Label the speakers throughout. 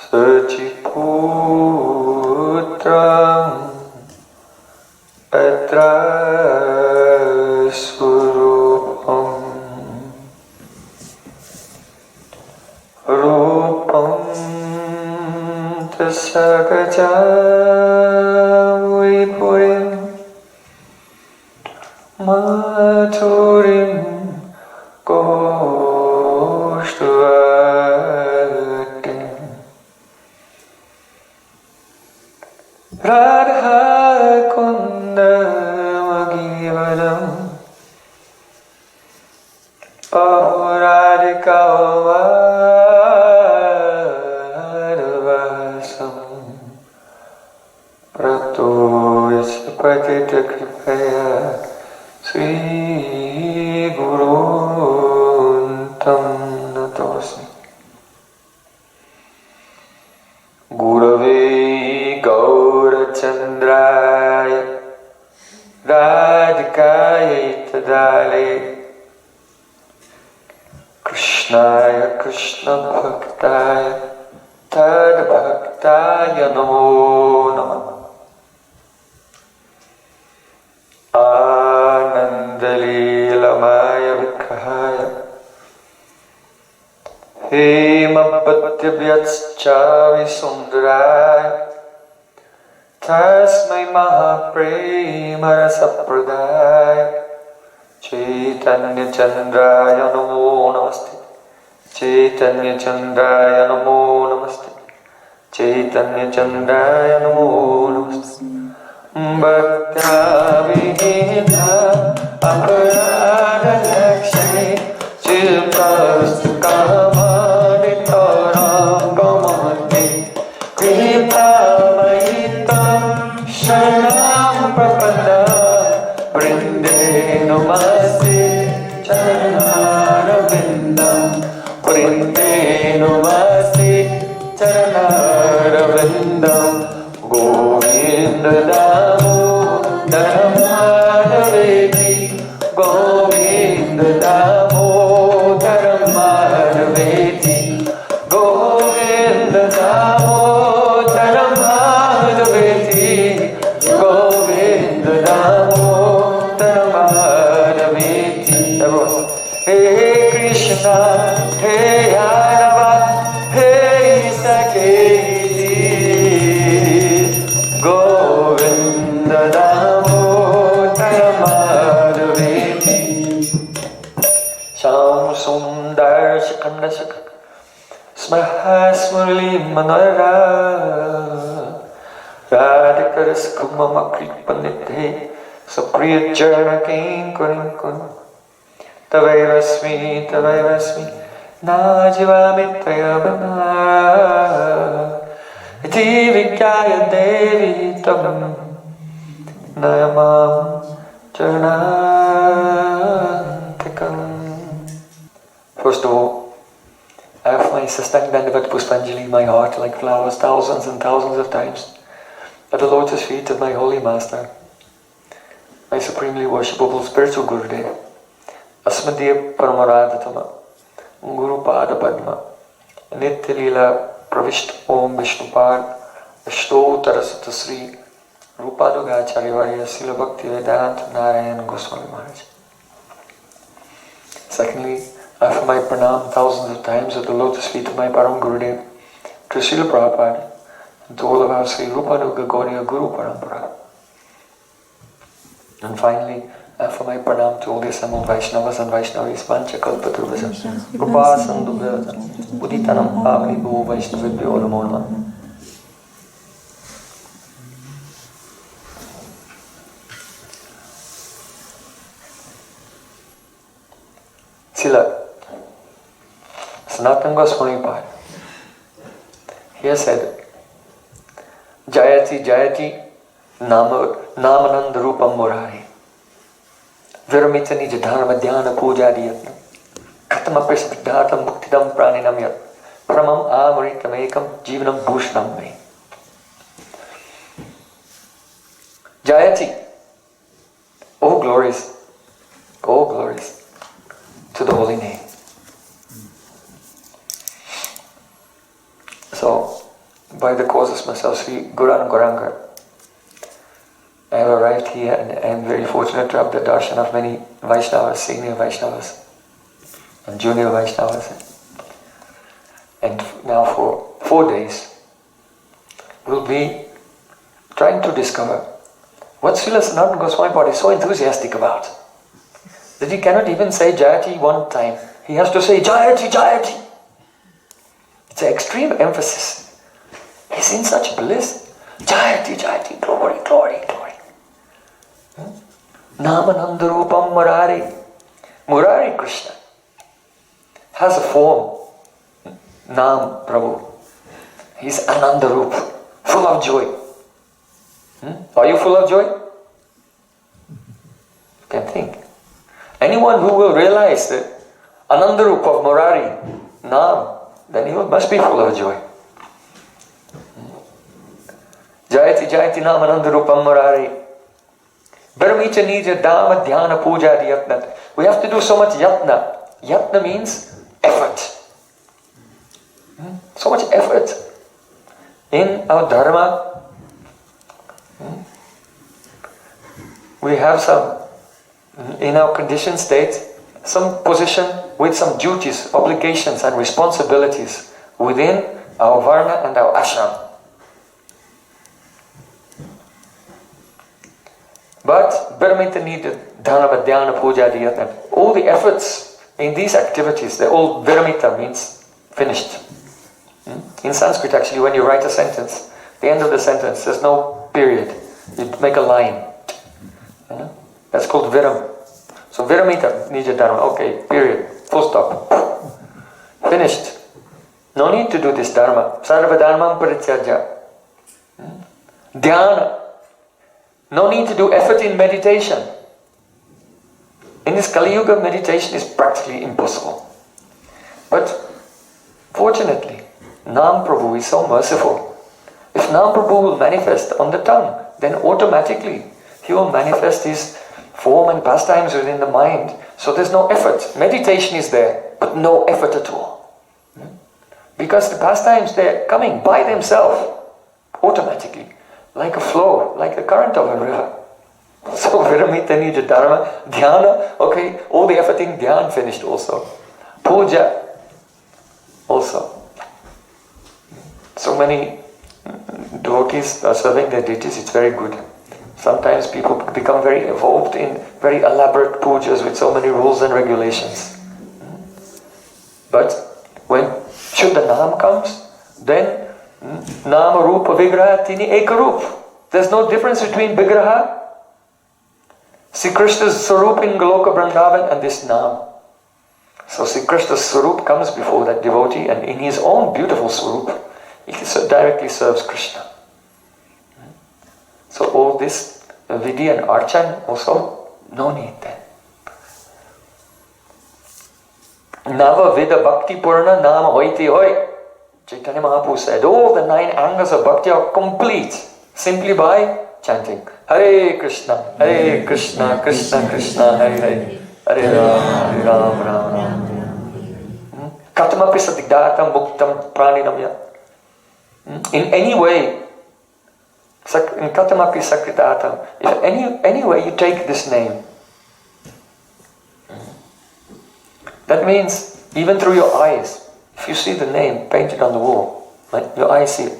Speaker 1: Sachiputram Atra Surupam Rupam Tasagaja Vipurim Maturim Koshtuvatim Radha Kundamagivanam Ahuradika Vadavasam Prato Yasapatita Kripaya Sri Guru Tam Natosmi Gurave Gaurachandraya Radhikaya Tadale Krishnaya Krishna Bhaktaya Tad Bhaktaya Namo Namah Anandalilamaya Vikrahaya Hemabhatyavyacchavi Sundaraya Tasmai Mahaprema Rasapradaya Chaitanya Chandraya Namo Namaste Chaitanya Chandraya Namo Namaste Chaitanya Chandraya Namo Namaste Bhakta-vinita aparada-lakshmi Chilpastu-kamaditaram-gamati Kripa-mahitam sharanam prapada Vrinde namaste charanarvindam Vrinde namaste charanarvindam Govinda Damodara Madhaveti Govinda Damodara Madhaveti Govinda Damodara Madhaveti Govinda Damodara Madhaveti Hey Krishna, Hey Adava, Hey Saketi Govinda Damodara Madhaveti Sham Sundar Shikanda Shikanda Smahasmurli Manara Radhikaras Kumama Kripanite Sapriya Jana King Kurin Kun Tavaivasmi Najivamitraya Bana Iti Vikyaya Devi Tam Nayamam Charanantikam. First of all, I have my Sastang Dandavat Puspanjali in my heart like flowers thousands and thousands of times at the lotus feet of my holy master, my supremely worshipable spiritual Gurudev, Asmadeva Paramaradhatama, Guru Pada Padma, Nitya Leela Pravishta Om Vishnupad, Ashtotara Satasri, Rupadogacharya Varya Sila Bhakti Vedanta Narayan Goswami Maharaj. Secondly, I offer my pranam thousands of times at the lotus feet of my Param Gurudev, to Srila Prabhupada, and to all of our Sri Rupanuga Gauriya Guru Parampara. And finally, I offer my pranam to all the assembled Vaishnavas and Vaishnavis, Vancha Kalpatruvasa, Rupa Sandubhyasa, Uditanam Pavani Bhu Vaishnavibhyo Namo Namah. Sila Sanatana Goswami Pad, he has said, Jayati Jayati Namananda Rupam Murari Viramita Nija Dharma Dhyana Puja Diyatna Katama Prispadhatam Muktidam Praninam Yat Pramam Amritam Ekam Jivanam Bhushnam Me. Jayati, oh glories to the holy name. So, by the causes myself, Sri Guran Goranga. I have arrived here and I am very fortunate to have the darshan of many Vaishnavas, senior Vaishnavas and junior Vaishnavas. And now for 4 days, we'll be trying to discover what Srila Sanatana Goswami Pad is so enthusiastic about, that he cannot even say Jayati one time. He has to say Jayati, Jayati. It's an extreme emphasis. He's in such bliss. Jayati, Jayati, glory, glory, glory. Namanandarupam Murari. Murari Krishna has a form. Nam Prabhu. He's Anandarup, full of joy. Are you full of joy? You can think. Anyone who will realize that Anandarup of Murari, Nam, then he must be full of joy. Jayati Jayati Nam Anandarupam Murari. Bharamita Nija Dama Dhyana Puja Yatna. We have to do so much yatna. Yatna means effort. So much effort in our dharma. We have some, in our conditioned state, some position with some duties, obligations and responsibilities within our varna and our ashram. But Bharamita needed dharma, dhyana, puja, dhyana. All the efforts in these activities, they're all Viramita, means finished. In Sanskrit actually, when you write a sentence, the end of the sentence, there's no period. You make a line. That's called Viram. So Viramita, Nija Dharma, okay, period, full stop. Finished. No need to do this Dharma. Sarva Dharmam Parityajya. Dhyana. No need to do effort in meditation. In this Kali Yuga, meditation is practically impossible. But fortunately, Nam Prabhu is so merciful. If Nam Prabhu will manifest on the tongue, then automatically he will manifest his form and pastimes within the mind. So there's no effort. Meditation is there, but no effort at all. Because the pastimes, they're coming by themselves, automatically, like a flow, like the current of a river. So Viramita Nija Dharma, Dhyana, okay, all the effort in Dhyan finished also. Puja, also. So many devotees are serving their deities, it's very good. Sometimes people become very involved in very elaborate pujas with so many rules and regulations. But when Shuddha Nam comes, then Nama Rupa Vigraha Tini Ekarup. There's no difference between Vigraha, Sri Krishna's Sarup in Goloka Vrindavan, and this Nam. So Sri Krishna's Sarup comes before that devotee, and in his own beautiful Sarup, he directly serves Krishna. So all this Vidhi and Archan also, no need then. Nava Vida Bhakti Purna Nama Hoiti Hoi. Chaitanya Mahaprabhu said, all the 9 angles of bhakti are complete simply by chanting Hare Krishna, Krishna Krishna, Hare Hare, Hare Ram, Ram Ram. Katamapi sadigdatam muktam praninamya. In any way, in Katamapi sakridatam, if any way you take this name, that means even through your eyes, if you see the name painted on the wall, like your eyes see it.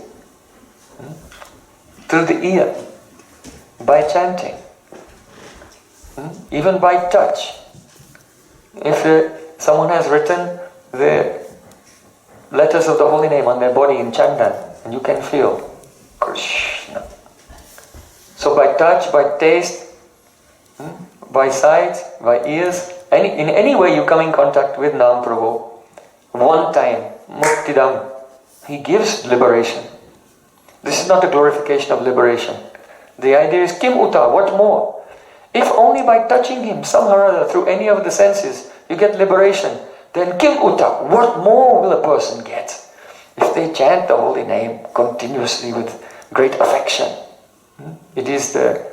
Speaker 1: Through the ear, by chanting, even by touch. If someone has written the letters of the holy name on their body in Chandan, and you can feel Krishna. So by touch, by taste, by sight, by ears, in any way you come in contact with Nam Prabhu, one time, Muktidam, he gives liberation. This is not a glorification of liberation. The idea is Kim Uta, what more? If only by touching him somehow or other through any of the senses you get liberation, then Kim Uta, what more will a person get? If they chant the holy name continuously with great affection. It is the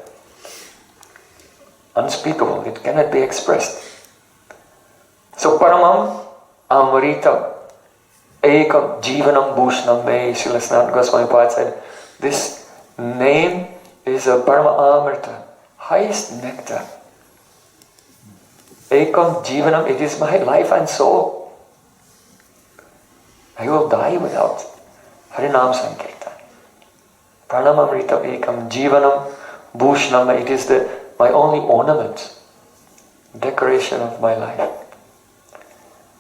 Speaker 1: unspeakable, it cannot be expressed. So Paramam Amritam. Ekam Jivanam Bhushnam Me, Srila Sanatana Goswami Pad said, this name is a Parama Amrita, highest nectar. Ekam Jivanam, it is my life and soul. I will die without Harinam Sankirtan. Pranamamrita Ekam Jivanam Bhushnam, it is my only ornament, decoration of my life.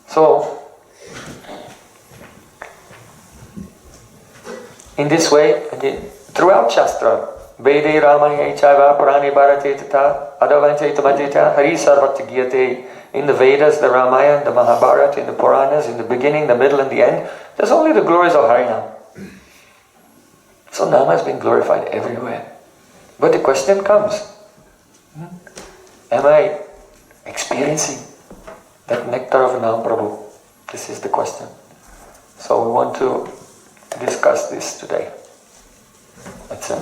Speaker 1: So, in this way, throughout Shastra, Vede Ramani Chaiva Purani Bharate Tata Adavante Tamadita Hari Sarvata Giyate. In the Vedas, the Ramayana, the Mahabharata, in the Puranas, in the beginning, the middle and the end, there's only the glories of Harinam. So Nama has been glorified everywhere. But the question comes, am I experiencing that nectar of Nam Prabhu? This is the question. So we want to discuss this today. That's it.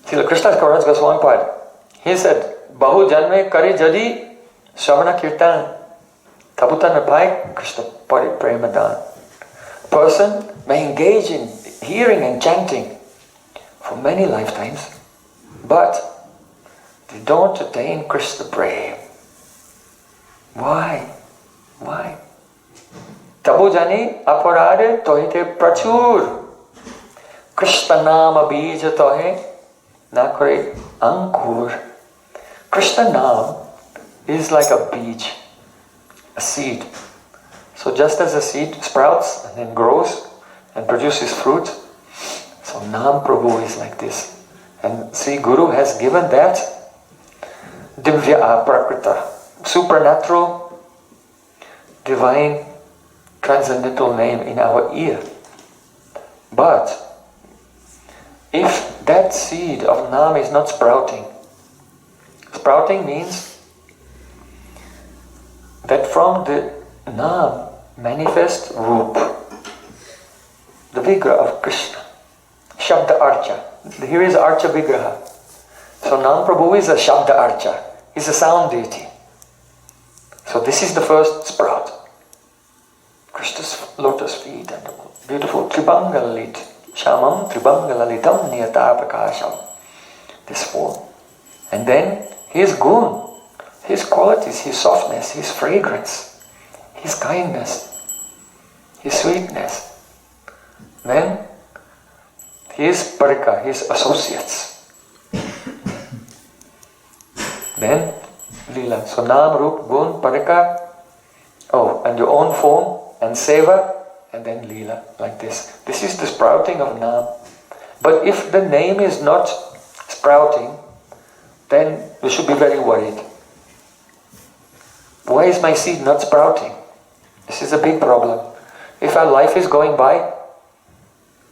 Speaker 1: Srila Krishna's Karan's Goswami Pad, he said, Bahu Janme Kari Jadi Shravana Kirtan Tabutan Apai Krishna Pari Premadan. Person may engage in hearing and chanting for many lifetimes, but they don't attain Krishna Prem. Why? Why? Tabu Jani Aparade Tohite Prachur Krishna Nama Bija Tohe Nakore Ankur. Krishna Nam is like a beach, a seed. So just as a seed sprouts and then grows and produces fruit, so Nam Prabhu is like this. And see, Guru has given that Divya Aprakrita, supernatural, divine, transcendental name in our ear. But if that seed of Nam is not sprouting, sprouting means that from the Nam manifest Roop, the Vigraha of Krishna, Shabda Archa. Here is Archa Vigraha. So Nam Prabhu is a Shabda Archa, is a sound deity. So this is the first sprout. Krishna's lotus feet and the beautiful Tribangalalit, Shamam Tribangalitam Niyatapakasham. This form. And then his gun, his qualities, his softness, his fragrance, his kindness, his sweetness. Then his parika, his associates. Then Leela. So Nam, Rup, Gun, Parika, and your own form, and Seva, and then Leela, like this. This is the sprouting of Nam. But if the name is not sprouting, then we should be very worried. Why is my seed not sprouting? This is a big problem. If our life is going by,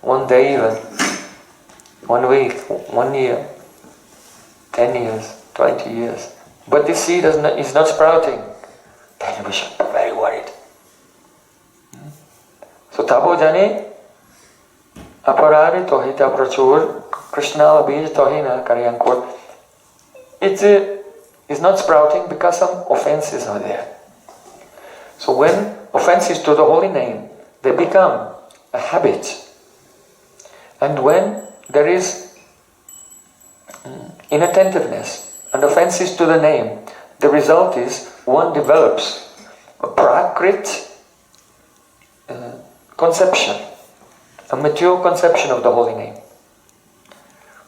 Speaker 1: one day even, 1 week, 1 year, 10 years, 20 years, but this seed is not sprouting, then we should be very worried. So Tabo Jane Aparari Tohita Prachur Krishna Abij Tohina Karyankur. It is not sprouting because some offenses are there. So when offenses to the holy name, they become a habit. And when there is inattentiveness and offenses to the name, the result is one develops a prakrit conception, a mature conception of the holy name,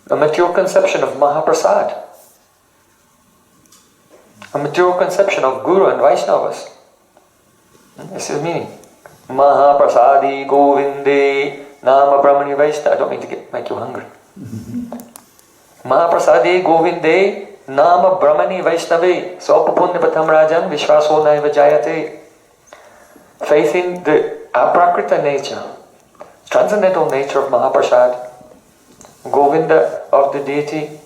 Speaker 1: a mature conception of Mahaprasad, a mature conception of Guru and Vaishnavas. This is meaning. Mahaprasadi Govinde Nama Brahmani Vaishnava. I don't mean to make you hungry. Mahaprasadi Govinde Nama Brahmani Vaishnave Sopapunya Patam Rajan Vishwaso Naiva Jayate. Faith in the aprakrita nature, transcendental nature of Mahaprasad, Govinda of the deity,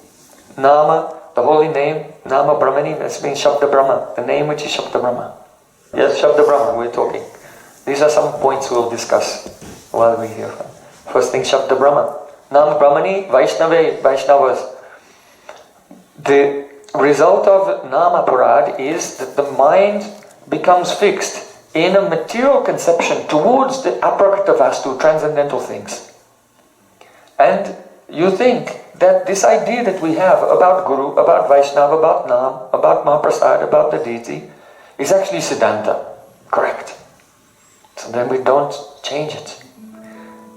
Speaker 1: Nama, the holy name, Nama Brahmani, that means Shabda Brahma, the name which is Shabda Brahma. Yes, Shabda Brahma, we're talking. These are some points we'll discuss while we're here. First thing, Shabda Brahma. Nam Brahmani Vaishnave Vaishnavas. The result of Nama Parad is that the mind becomes fixed in a material conception towards the Aprakita Vastu, transcendental things. And you think that this idea that we have about Guru, about Vaishnava, about Nam, about Mahaprasad, about the deity, is actually Siddhanta. Correct. So then we don't change it.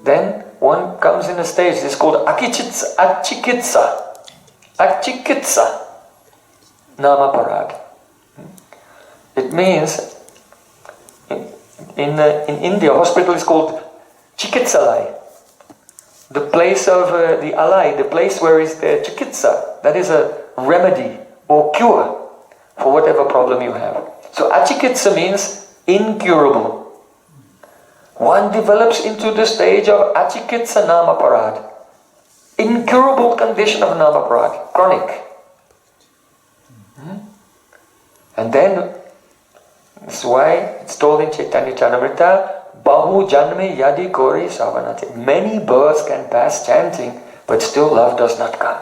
Speaker 1: Then one comes in a stage, it's called Achikitsa. Achikitsa. Nama Parad. It means, in India, hospital is called Chikitsalai. The place of the alai, the place where is the chikitsa, that is a remedy or cure for whatever problem you have. So achikitsa means incurable. One develops into the stage of achikitsa nama parad, incurable condition of nama parad, chronic. And then, that's why it's told in Chaitanya Charitamrita, Bahu Janme Yadi Kori Savanati. Many births can pass chanting, but still love does not come.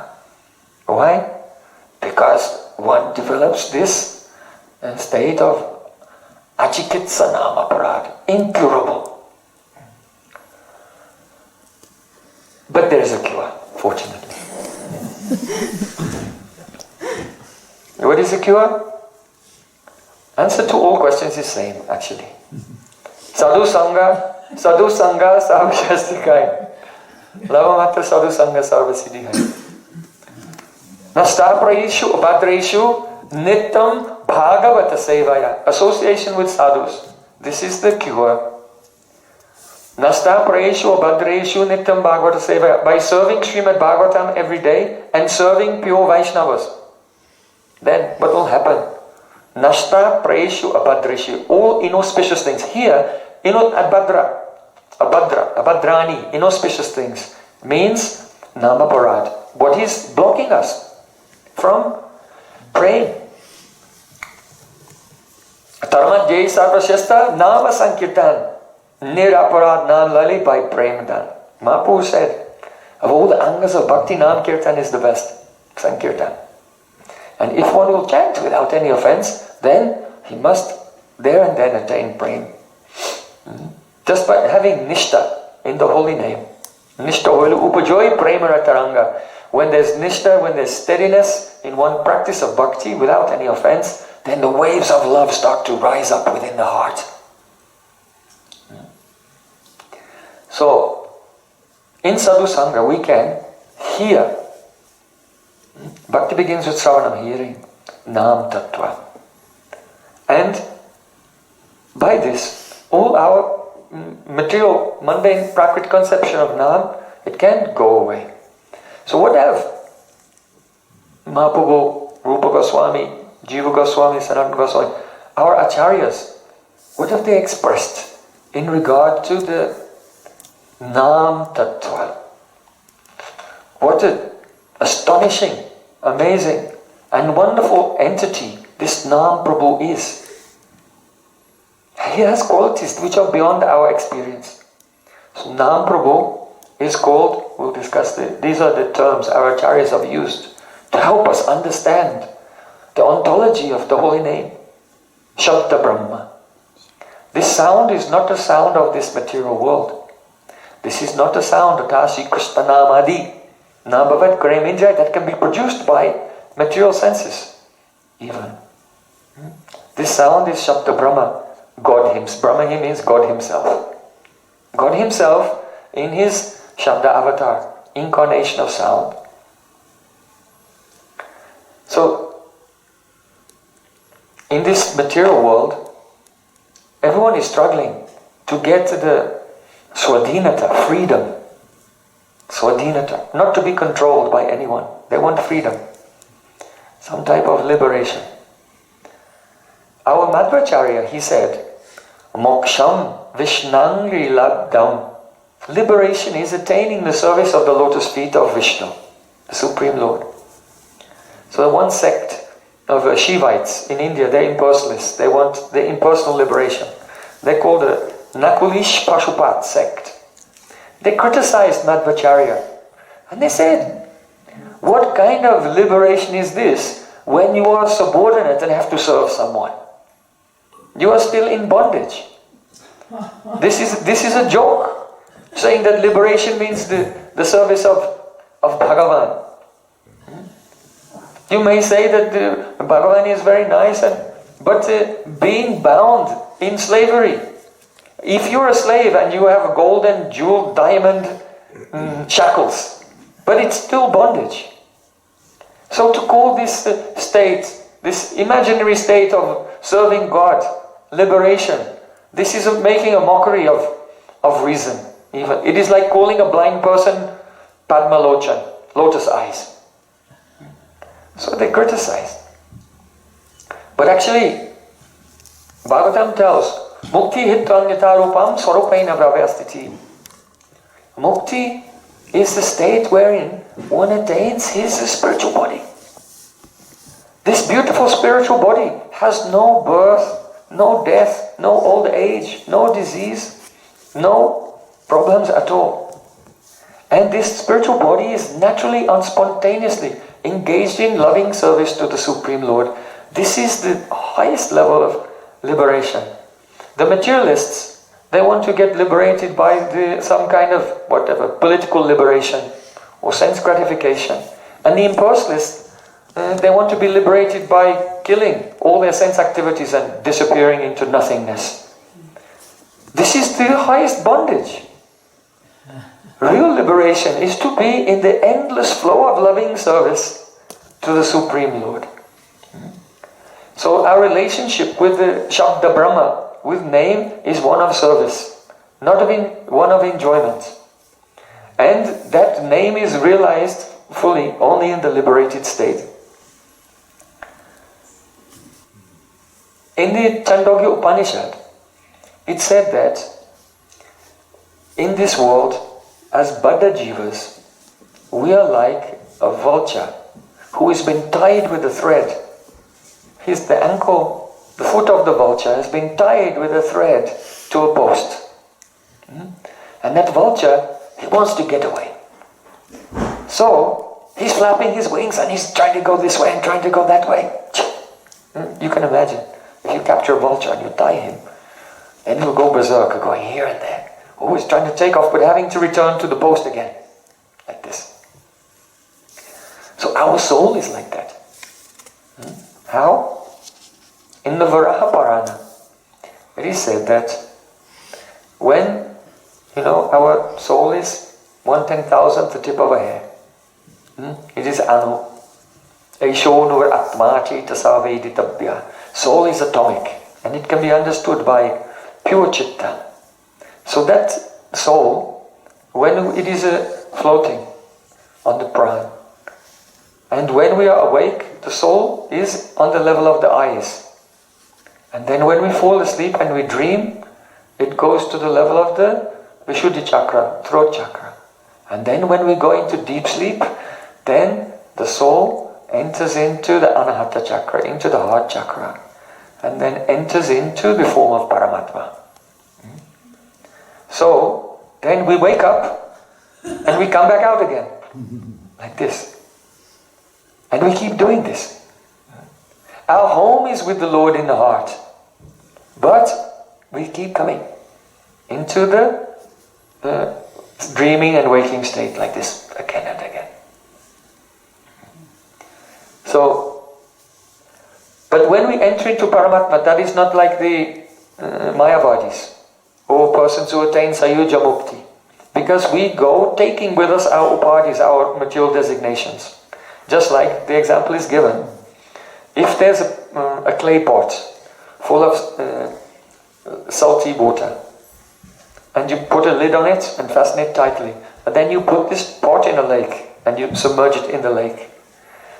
Speaker 1: Why? Because one develops this state of Achikitsa Nama Parad, incurable. But there is a cure, fortunately. What is the cure? Answer to all questions is the same, actually. Sadhu Sangha Sarva Shastikai. Lavamatra Sadhu Sangha Sarva Siddhihai. Nasta Prayeshu Abhadreshu Nittam Bhagavata Sevaya. Association with sadhus. This is the cure. Nasta Prayeshu Abhadreshu Nittam Bhagavata Sevaya. By serving Srimad Bhagavatam every day and serving pure Vaishnavas. Then what will happen? Nashta Prayeshu Abhadreshu. All inauspicious things. Here, Abhadrani, inauspicious things, means Nama Parad. What is blocking us from praying? Tarmat Jai Sarvashesta Nama Sankirtan Niraparad Nam Lali by Premadan. Mahaprabhu said, of all the angas of Bhakti, Nam Kirtan is the best. Sankirtan. And if one will chant without any offense, then he must there and then attain Prem. Just by having Nishta in the holy name. Nishta hoilu upajoy premara taranga. When there's Nishta, when there's steadiness in one practice of bhakti without any offense, then the waves of love start to rise up within the heart. So, in Sadhu Sangha we can hear. Bhakti begins with Sravanam, hearing Nam Tattva. And by this, all our material, mundane, prakrit conception of Nam, it can't go away. So what have Mahaprabhu, Rupa Goswami, Jiva Goswami, Sanatana Goswami, our acharyas, what have they expressed in regard to the Nam Tattva? What an astonishing, amazing and wonderful entity this Nam Prabhu is. He has qualities which are beyond our experience. So Nam Prabhu is called, we'll discuss these are the terms our acharyas have used to help us understand the ontology of the holy name. Shabda Brahma. This sound is not a sound of this material world. This is not a sound of Tashi Krishna Namadi, Nabhavat Karemindra, that can be produced by material senses even. This sound is Shabda Brahma. God himself. Brahma means God himself. God himself in his Shabda avatar, incarnation of sound. So, in this material world, everyone is struggling to get to the swadhinata, freedom. Swadhinata, not to be controlled by anyone. They want freedom. Some type of liberation. Our Madhvacharya, he said, Moksham Vishnangri Labdam. Liberation is attaining the service of the lotus feet of Vishnu, the Supreme Lord. So one sect of Shivites in India, they're impersonalists. They want the impersonal liberation. They're called the Nakulish Pashupat sect. They criticized Madhvacharya And they said, what kind of liberation is this when you are subordinate and have to serve someone? You are still in bondage. This is a joke, saying that liberation means the service of Bhagavan. You may say that Bhagavan is very nice, but being bound in slavery. If you're a slave and you have golden, jeweled, diamond shackles, but it's still bondage. So to call this state, this imaginary state of serving God, liberation, this is making a mockery of reason. Even it is like calling a blind person Padma Lochan, lotus eyes. So they criticized. But actually, Bhagavatam tells, Mukti hitvanyatharupam swarupaina bravyastiti. Mukti is the state wherein one attains his spiritual body. This beautiful spiritual body has no birth, no death, no old age, no disease, no problems at all. And this spiritual body is naturally and spontaneously engaged in loving service to the Supreme Lord. This is the highest level of liberation. The materialists, they want to get liberated by some kind of whatever, political liberation or sense gratification. And the impersonalists, they want to be liberated by killing all their sense activities and disappearing into nothingness. This is the highest bondage. Real liberation is to be in the endless flow of loving service to the Supreme Lord. So our relationship with the Shabda Brahma, with name, is one of service, not one of enjoyment. And that name is realized fully only in the liberated state. In the Chandogya Upanishad, it said that in this world, as Baddha Jivas, we are like a vulture who has been tied with a thread. The ankle, the foot of the vulture has been tied with a thread to a post. And that vulture, he wants to get away. So, he's flapping his wings and he's trying to go this way and trying to go that way. You can imagine, if you capture a vulture and you tie him, then he'll go berserk, going here and there. Always trying to take off, but having to return to the post again. Like this. So our soul is like that. How? In the Varaha Parana, it is said that when, our soul is 1/10,000th the tip of a hair. It is Anu. Eishonur Atma Chaitasa Veditabhya. Soul is atomic, and it can be understood by pure Chitta. So that soul, when it is floating on the prana, and when we are awake, the soul is on the level of the eyes. And then when we fall asleep and we dream, it goes to the level of the Vishuddhi chakra, throat chakra. And then when we go into deep sleep, then the soul enters into the Anahata chakra, into the heart chakra, and then enters into the form of Paramatma. So, then we wake up and we come back out again. Like this. And we keep doing this. Our home is with the Lord in the heart. But we keep coming into the dreaming and waking state like this again and again. So, but when we enter into Paramatma, that is not like the Mayavadis or persons who attain Sayuja Mukti. Because we go taking with us our upadhis, our material designations. Just like the example is given. If there's a clay pot full of salty water, and you put a lid on it and fasten it tightly, and then you put this pot in a lake and you submerge it in the lake.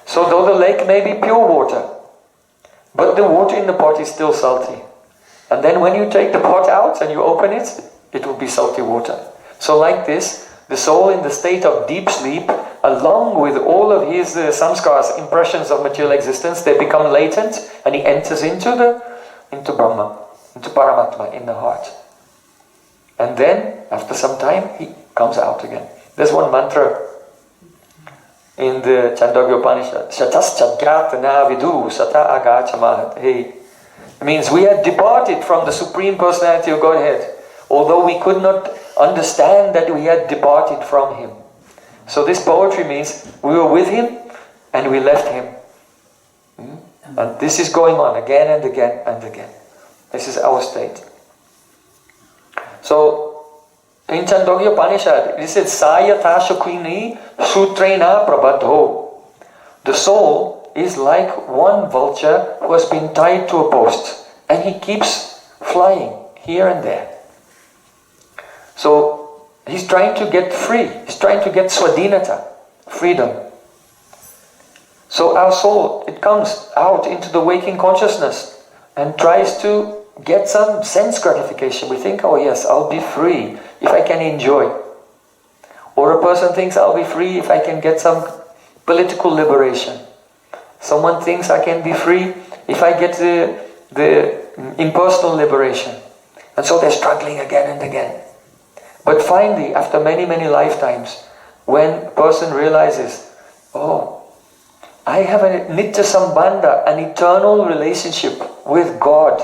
Speaker 1: So though the lake may be pure water, but the water in the pot is still salty. And then when you take the pot out and you open it, it will be salty water. So like this, the soul in the state of deep sleep, along with all of his samskars, impressions of material existence, they become latent, and he enters into Brahma, into Paramatma, in the heart. And then, after some time, he comes out again. There's one mantra in the Chandogya Upanishad. Shataschagyatana vidu sata agachamahat. Hey, it means we had departed from the Supreme Personality of Godhead, although we could not understand that we had departed from Him. So this poetry means we were with Him and we left Him. And this is going on again and again and again. This is our state. So, in Chandogya Upanishad, it says, Sayata Shakwini Sutrena Prabadho. The soul is like one vulture who has been tied to a post, and he keeps flying here and there. So, he's trying to get free. He's trying to get swadhinata, freedom. So our soul, it comes out into the waking consciousness and tries to get some sense gratification. We think, oh yes, I'll be free if I can enjoy. Or a person thinks, I'll be free if I can get some political liberation. Someone thinks I can be free if I get the impersonal liberation. And so they're struggling again and again. But finally, after many, many lifetimes, when a person realizes, oh, I have a nitya sambandha, an eternal relationship with God,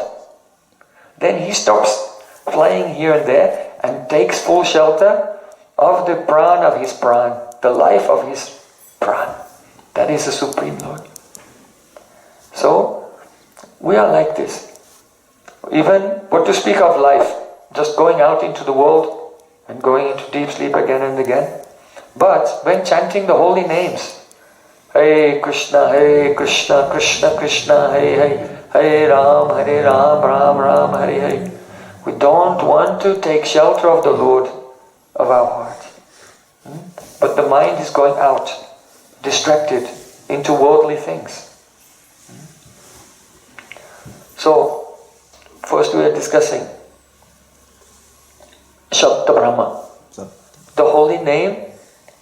Speaker 1: then he stops flying here and there and takes full shelter of the pran of his pran, the life of his pran. That is the Supreme Lord. So, we are like this. Even, what to speak of life, just going out into the world and going into deep sleep again and again. But when chanting the holy names, Hare Krishna, Krishna Krishna, Hare Ram, Ram Ram, Hare Hare. We don't want to take shelter of the Lord of our heart. But the mind is going out, distracted into worldly things. So, first we are discussing Shabda Brahma. The holy name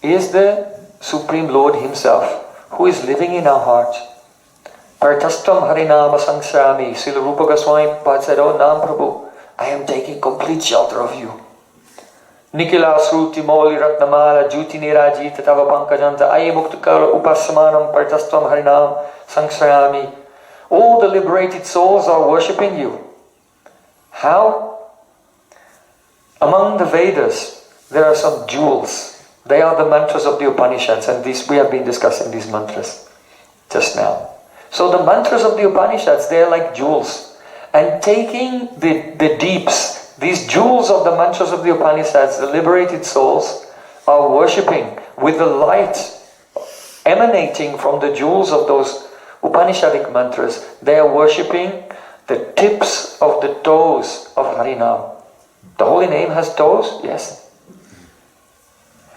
Speaker 1: is the Supreme Lord Himself, who is living in our heart. Partastam Harinama Sangsrami. Srila Rupa Goswami Prabhupada said, oh Nam Prabhu, I am taking complete shelter of you. Nikila Sruti Moli Ratnamala Juti Nirajita Tava Pankajanta Aye Muktakala Upasamanam Partastam Harinam Sangsrami. All the liberated souls are worshipping you. How? Among the Vedas, there are some jewels. They are the mantras of the Upanishads, and we have been discussing these mantras just now. So the mantras of the Upanishads, they are like jewels. And taking the deeps, these jewels of the mantras of the Upanishads, the liberated souls are worshipping with the light emanating from the jewels of those Upanishadic mantras. They are worshipping the tips of the toes of Harinam. The holy name has toes? Yes.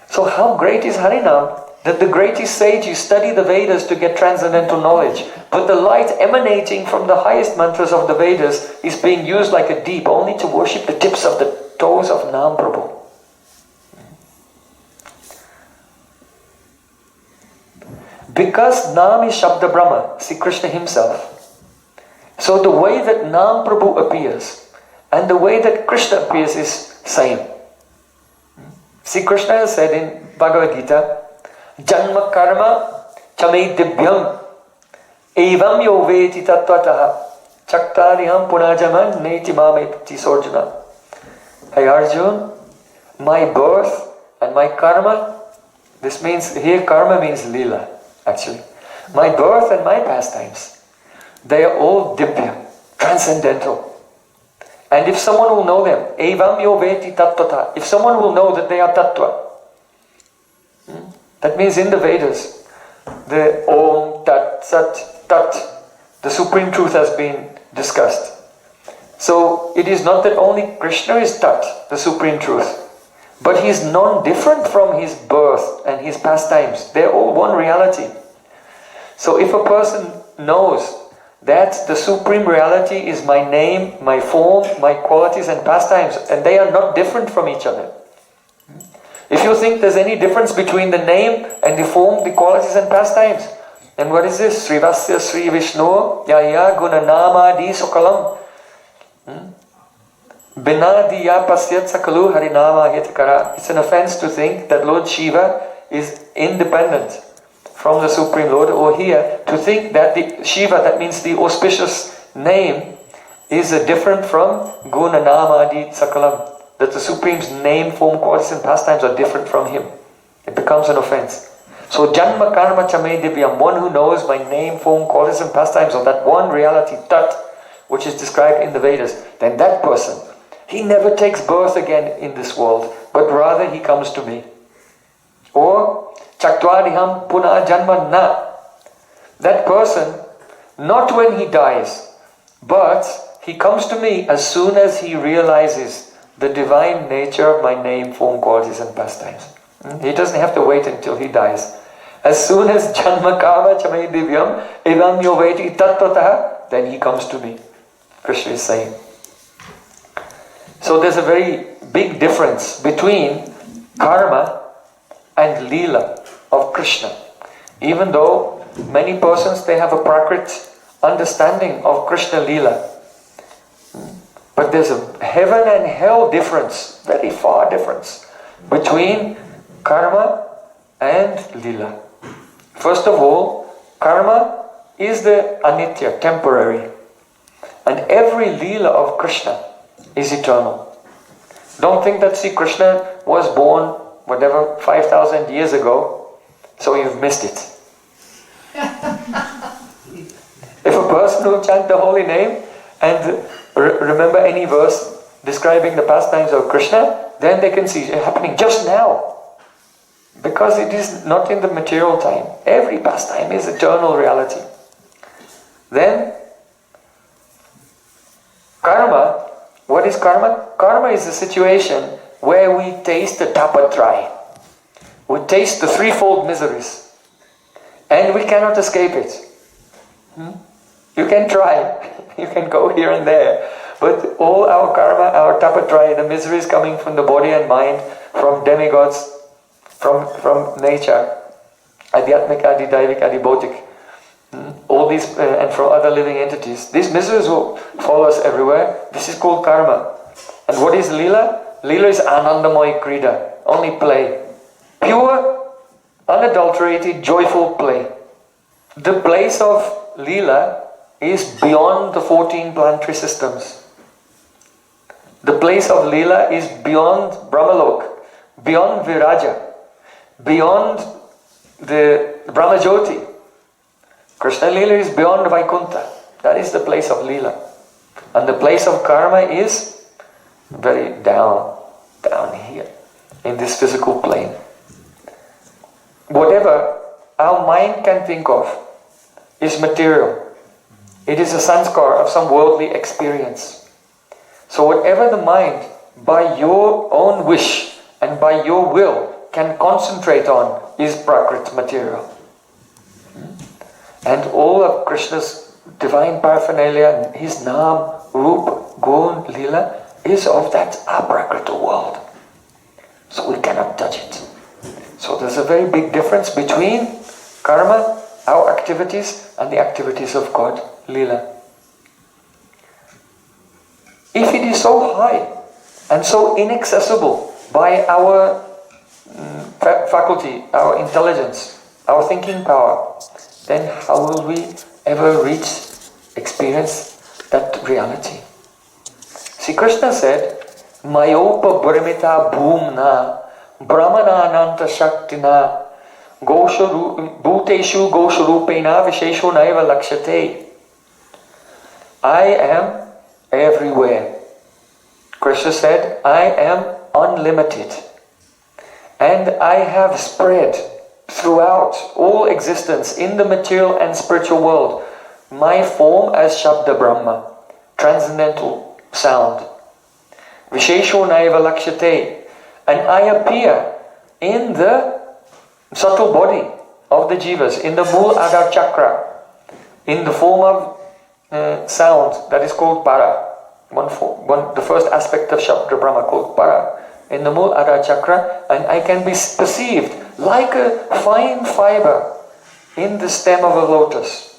Speaker 1: So how great is Harinam that the greatest sages study the Vedas to get transcendental knowledge, but the light emanating from the highest mantras of the Vedas is being used like a deep only to worship the tips of the toes of Nam Prabhu. Because Nam is Shabda Brahma, see Krishna Himself. So the way that Nam Prabhu appears and the way that Krishna appears is same. See, Krishna has said in Bhagavad Gita, Janma karma chame dibhyam evam yo veti tattvataha chaktariham punajaman neti mameti sorjuna. Hey Arjun, my birth and my karma, this means, here karma means lila, actually. My birth and my pastimes, they are all dibhya, transcendental. And if someone will know them, evam yo veti tattvata, if someone will know that they are tattva, that means in the Vedas, the Om, Tat, Sat, Tat, the Supreme Truth has been discussed. So it is not that only Krishna is Tat, the Supreme Truth, but he is non-different from his birth and his pastimes. They are all one reality. So if a person knows that the Supreme Reality is my name, my form, my qualities and pastimes, and they are not different from each other. If you think there's any difference between the name and the form, the qualities and pastimes, then what is this? Srivasya Sri Vishnu Yaya Guna Nama Di Sukalam Bina Diya Pasyat Sakalu Harinama Hitakara. It's an offense to think that Lord Shiva is independent from the Supreme Lord, or here, to think that the Shiva, that means the auspicious name, is different from Guna Nama Adi Sakalam, that the Supreme's name, form, qualities and pastimes are different from him. It becomes an offense. So Janma Karma Chame Divyam, one who knows my name, form, qualities and pastimes of that one reality, Tat, which is described in the Vedas, then that person, he never takes birth again in this world, but rather he comes to me. Or Chaktvariham Puna Janma Na. That person, not when he dies, but he comes to me as soon as he realizes the divine nature of my name, form, qualities and pastimes. He doesn't have to wait until he dies. As soon as Janma Karma Chame Divyam Evam Yoveti Tattvataha, then he comes to me. Krishna is saying. So there's a very big difference between karma and Leela of Krishna. Even though many persons, they have a Prakrit understanding of Krishna Leela. But there's a heaven and hell difference, very far difference, between karma and Leela. First of all, karma is the anitya, temporary. And every Leela of Krishna is eternal. Don't think that Sri Krishna was born, whatever, 5,000 years ago, so you've missed it. If a person will chant the holy name and remember any verse describing the pastimes of Krishna, then they can see it happening just now. Because it is not in the material time. Every pastime is eternal reality. Then, karma. What is karma? Karma is a situation where we taste the tapatrai. We taste the threefold miseries. And we cannot escape it. You can try. You can go here and there. But all our karma, our tapatrai, the miseries coming from the body and mind, from demigods, from nature, adhyatmik, adi, daivik, adi, bhotik, all these, and from other living entities. These miseries will follow us everywhere. This is called karma. And what is Leela? Leela is anandamoy krida, only play. Pure, unadulterated, joyful play. The place of Leela is beyond the 14 planetary systems. The place of Leela is beyond Brahmalok, beyond Viraja, beyond the Brahmajyoti. Krishna Leela is beyond Vaikuntha. That is the place of Leela. And the place of karma is very down here, in this physical plane. Whatever our mind can think of is material. It is a sanskar of some worldly experience. So whatever the mind, by your own wish and by your will, can concentrate on is prakrit, material. And all of Krishna's divine paraphernalia, his Naam, Roop, Gun, Leela, is of that aprakrita world. So we cannot touch it. So there's a very big difference between karma, our activities, and the activities of God, Leela. If it is so high and so inaccessible by our faculty, our intelligence, our thinking power, then how will we ever experience that reality? See, Krishna said, Mayopa Brahmita Bhumna Brahmanananta Shaktina Bhuteshu Gosharupena Vishesho Naiva Lakshate. I am everywhere. Krishna said, I am unlimited. And I have spread throughout all existence in the material and spiritual world my form as Shabda Brahma, transcendental sound. Vishesho Naiva Lakshate. And I appear in the subtle body of the jivas, in the Mool Adhar Chakra, in the form of sound that is called para. The first aspect of Shabda Brahma called para. In the Mool Adhar Chakra, and I can be perceived like a fine fiber in the stem of a lotus.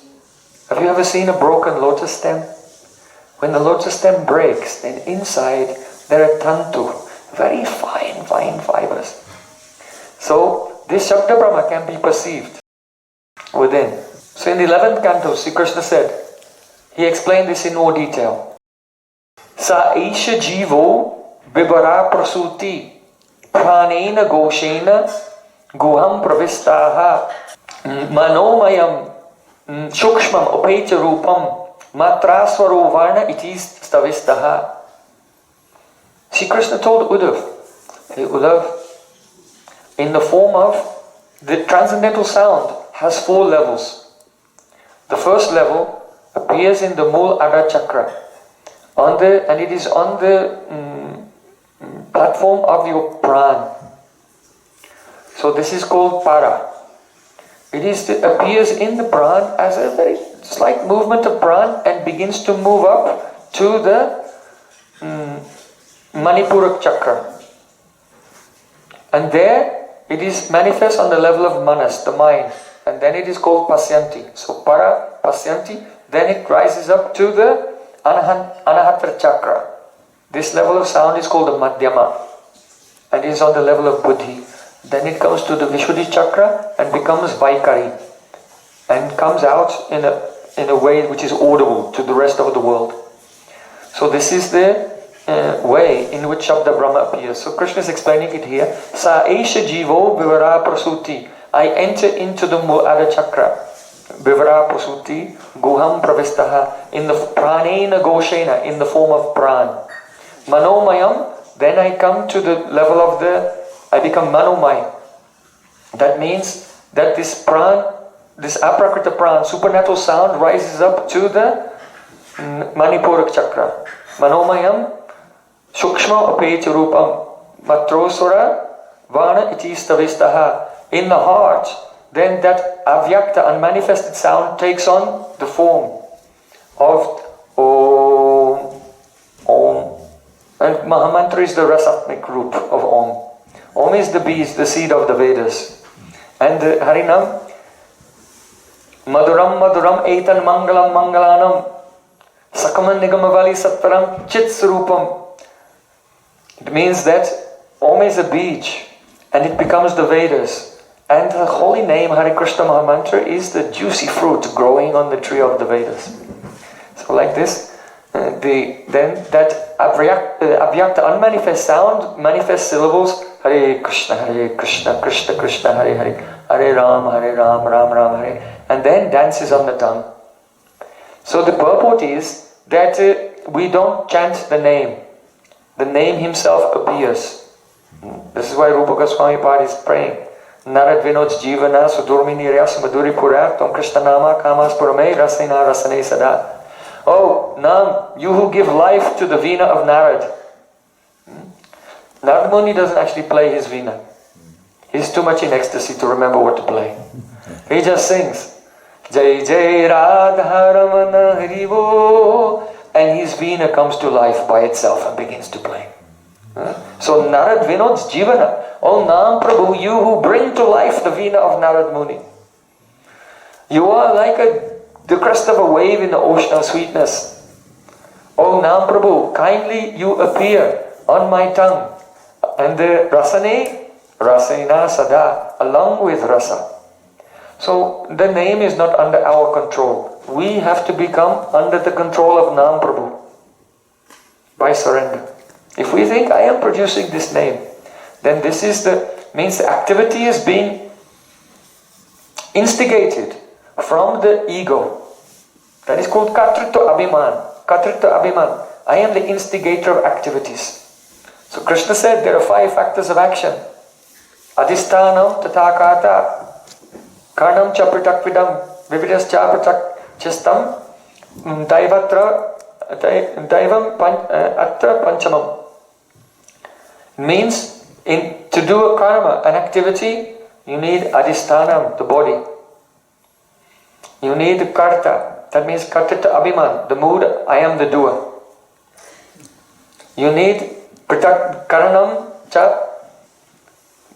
Speaker 1: Have you ever seen a broken lotus stem? When the lotus stem breaks, then inside there are tantu, very fine fibers. So this Shabda Brahma can be perceived. within. So in the 11th canto, Sri Krishna said, he explained this in more detail. Sa Aisha Jivo Bibara Prasuti Pranena Goshena Guham Pravistaha Manomayam Shukshmam Upaitya Rupam Matraswaro Varna Itis Stavistaha. Sri Krishna told Uddhav, hey Uddhav, in the form of the transcendental sound has 4 levels. The first level appears in the Mooladhara chakra, and it is on the platform of your pran. So this is called para. It appears in the pran as a very slight movement of pran and begins to move up to the Manipurak chakra. And there it is manifest on the level of manas, the mind. And then it is called pasyanti. So para, pasyanti, then it rises up to the anahatra chakra. This level of sound is called the madhyama. And is on the level of buddhi. Then it comes to the Vishuddhi chakra and becomes vaikari. And comes out in a way which is audible to the rest of the world. So this is the way in which Shabda Brahma appears. So Krishna is explaining it here. Sa Aisha Jivo Vivara Prasuti. I enter into the Mooladhara chakra. Vivara Prasuti Guham Pravistaha. In the Pranena Goshena, in the form of Pran. Manomayam. Then I come to the level of I become Manomay. That means that this Pran, this Aprakrita Pran, supernatural sound rises up to the Manipurak chakra. Manomayam Shukshma Upaitya Rupam Matrosura Vana Iti Stavistaha. In the heart, then that avyakta, unmanifested sound takes on the form of Om. Om. And Mahamantra is the rasatmik root of Om. Om is the bees, the seed of the Vedas. And the Harinam, Maduram Maduram Etan Mangalam Mangalanam Sakaman Nigamavali Satparam Chitsrupam. It means that Om is a beach and it becomes the Vedas. And the holy name Hare Krishna Mahamantra is the juicy fruit growing on the tree of the Vedas. So like this, then that abhyakta, unmanifest sound, manifest syllables, Hare Krishna, Krishna Krishna, Hare Hare, Hare Ram, Ram Ram, Hare, and then dances on the tongue. So the purport is that we don't chant the name. The name himself appears. This is why Rupa Goswami Pad is praying. Narad Vinod's Jivana Sudurmini Ryas Madhuri Purat Tom Krishna Nama Kamas Purame Rasena Rasane Sada. Oh, Nam, you who give life to the Veena of Narad. Narad Muni doesn't actually play his Veena. He's too much in ecstasy to remember what to play. He just sings Jai Jai Radha Ramana Harivo, and his Veena comes to life by itself and begins to play. So Narad Vinod's Jivana. Oh Nam Prabhu, you who bring to life the Veena of Narad Muni. You are like the crest of a wave in the ocean of sweetness. Oh Nam Prabhu, kindly you appear on my tongue. And the Rasane, Rasena Sada, along with Rasa. So the name is not under our control. We have to become under the control of Nam Prabhu by surrender. If we think I am producing this name, then this is means the activity is being instigated from the ego. That is called Katritva Abhiman. Katritva Abhiman. I am the instigator of activities. So Krishna said there are 5 factors of action. Adhisthanam tathakata karnam cha pratakvidam vividas cha pratakchastam daivam atra panchamam. Means to do a karma, an activity, you need adhisthanam, the body. You need karta, that means kartita abhiman, the mood, I am the doer. You need pratak karanam cha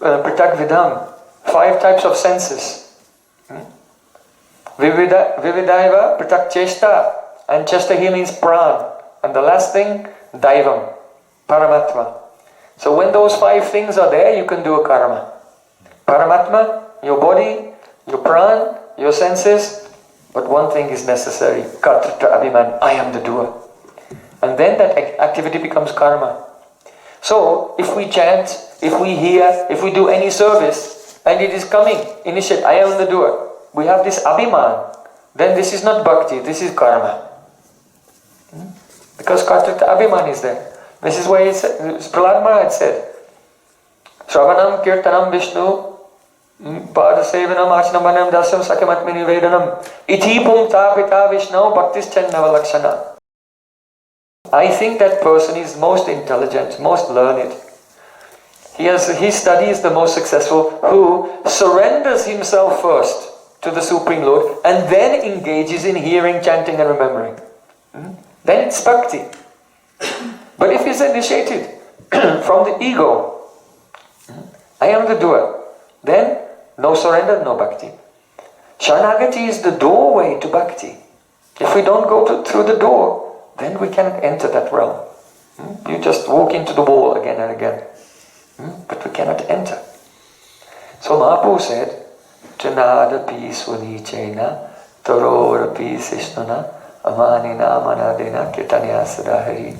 Speaker 1: pratak vidham, 5 types of senses. Vividaiva pratak chesta, and chesta here means pran. And the last thing, daivam, paramatma. So when those 5 things are there, you can do a karma. Paramatma, your body, your pran, your senses, but one thing is necessary, kartrita abhiman, I am the doer. And then that activity becomes karma. So, if we chant, if we hear, if we do any service, and it is coming, initiate, I am the doer, we have this abhiman, then this is not bhakti, this is karma. Because kartrita abhiman is there. This is why Prahlad Maharaj said, Shravanam kirtanam Vishnu Padasevanam Achnamanem Dasyam Sakyamatmini Vedanam Iti Pumta Pita Vishnu Bhaktischannava Lakshana. I think that person is most intelligent, most learned. His study is the most successful, who surrenders himself first to the Supreme Lord and then engages in hearing, chanting and remembering. Then it's bhakti. But if he's initiated from the ego, I am the doer, then no surrender, no bhakti. Sharanagati is the doorway to bhakti. If we don't go through the door, then we cannot enter that realm. You just walk into the wall again and again. But we cannot enter. So Mahaprabhu said, Janadapi swanichena tarorapi sishnuna amanina manadena kirtanya sadahari.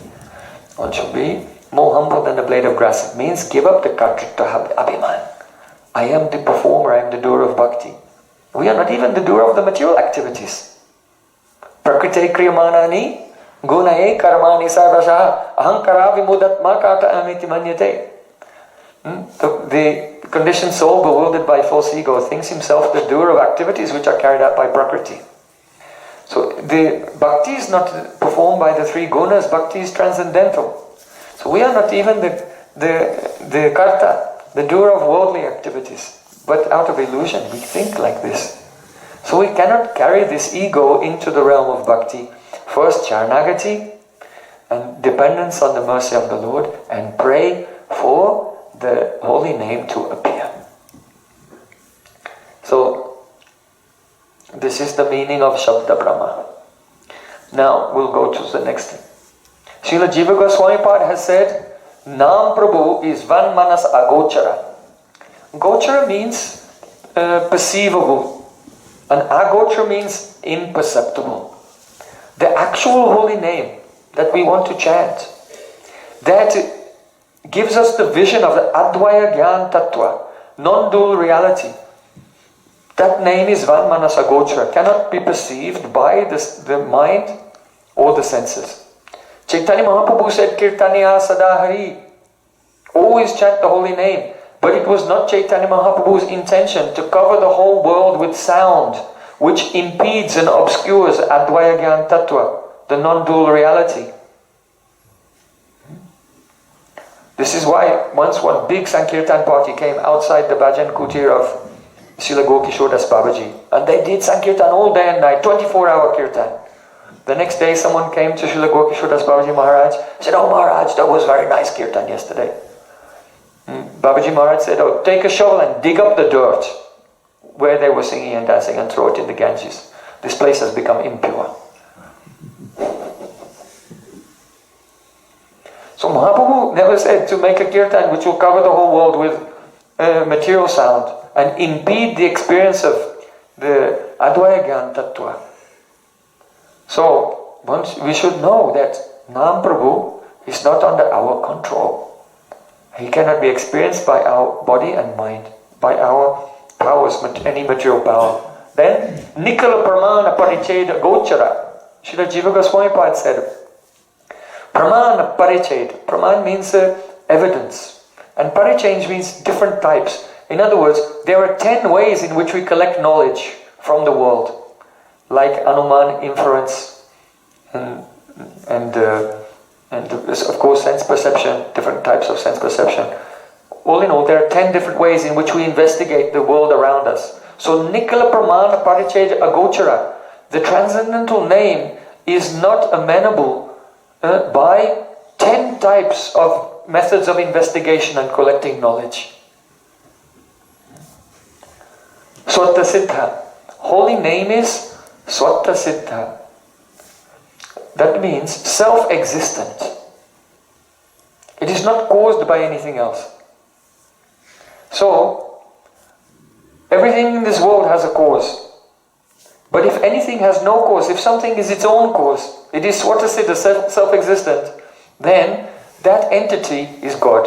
Speaker 1: One should be more humble than the blade of grass. It means give up the kartrita abhiman. I am the performer, I am the doer of bhakti. We are not even the doer of the material activities. Prakrite kriyamanani gunaye karmani sarvasha ahankara vimudatma kata amiti manyate. The conditioned soul, bewildered by false ego, thinks himself the doer of activities which are carried out by Prakriti. So the bhakti is not performed by the three gunas, bhakti is transcendental. So we are not even the karta, the doer of worldly activities, but out of illusion we think like this. So we cannot carry this ego into the realm of bhakti. First charanagati and dependence on the mercy of the Lord, and pray for the holy name to appear. So this is the meaning of Shabda Brahma. Now we'll go to the next thing. Srila Jiva Goswami Pad has said, Nam Prabhu is Van Manas Agochara. Gochara means perceivable, and Agochara means imperceptible. The actual holy name that we want to chant, that gives us the vision of the Advaya Gyan Tattva, non-dual reality. That name is Van Manasa Gochara, cannot be perceived by the mind or the senses. Chaitanya Mahaprabhu said, Kirtaniya Sadahari, always chant the holy name. But it was not Chaitanya Mahaprabhu's intention to cover the whole world with sound, which impedes and obscures Advaya Gyan Tattva, the non-dual reality. This is why once one big Sankirtan party came outside the Bhajan Kutir of Srila Gokishore Das Babaji, and they did Sankirtan all day and night, 24-hour Kirtan. The next day someone came to Srila Gokishore Das Babaji Maharaj, said, "Oh Maharaj, that was very nice Kirtan yesterday." Babaji Maharaj said, "Oh, take a shovel and dig up the dirt where they were singing and dancing and throw it in the Ganges. This place has become impure." So Mahaprabhu never said to make a kirtan which will cover the whole world with material sound and impede the experience of the Advaya Gyan Tattva. So once we should know that Nam Prabhu is not under our control. He cannot be experienced by our body and mind, by our powers, any material power. Then Nikala Pramana Paricheda Gochara. Srila Jiva Goswami Pad said, Pramana Pariched. Praman means evidence. And Pariched means different types. In other words, there are 10 ways in which we collect knowledge from the world. Like Anuman, inference, and of course sense perception, different types of sense perception. All in all, there are 10 different ways in which we investigate the world around us. So Nikala Pramana Pariched Agochara, the transcendental name, is not amenable by 10 types of methods of investigation and collecting knowledge. Swatta Siddha. Holy name is Swatta Siddha. That means self-existent. It is not caused by anything else. So, everything in this world has a cause. But if anything has no cause, if something is its own cause, it is Svatasiddha, self-existent, then that entity is God.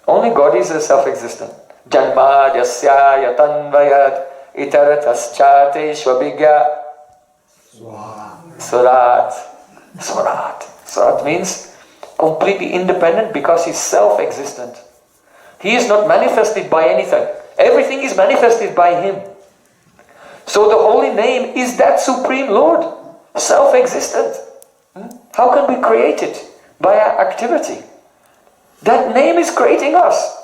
Speaker 1: Only God is self-existent. Janma yasya yatanvayad itarataschate shvabhigya Surat. Surat means completely independent because he's self-existent. He is not manifested by anything. Everything is manifested by him. So the holy name is that Supreme Lord, self-existent. How can we create it? By our activity. That name is creating us.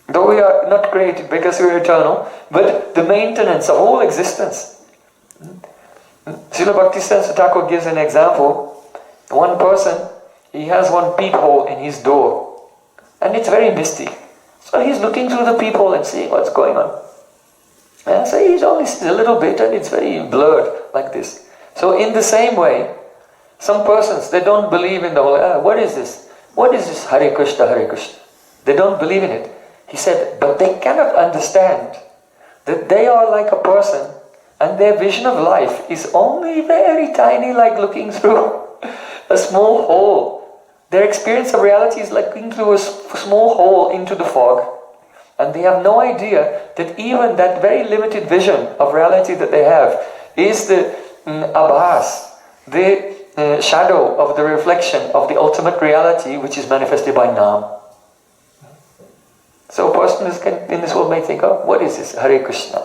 Speaker 1: Though we are not created because we are eternal, but the maintenance of all existence. Srila Bhaktisiddhanta Thakur gives an example. One person, he has one peephole in his door, and it's very misty. So he's looking through the peephole and seeing what's going on. And so he's only sees a little bit and it's very blurred like this. So in the same way, some persons, they don't believe in the whole, what is this? What is this Hare Krishna, Hare Krishna? They don't believe in it. He said, but they cannot understand that they are like a person and their vision of life is only very tiny, like looking through a small hole. Their experience of reality is like looking through a small hole into the fog. And they have no idea that even that very limited vision of reality that they have is the abhas, the shadow of the reflection of the ultimate reality which is manifested by Nam. So a person in this world may think, oh, what is this? Hare Krishna.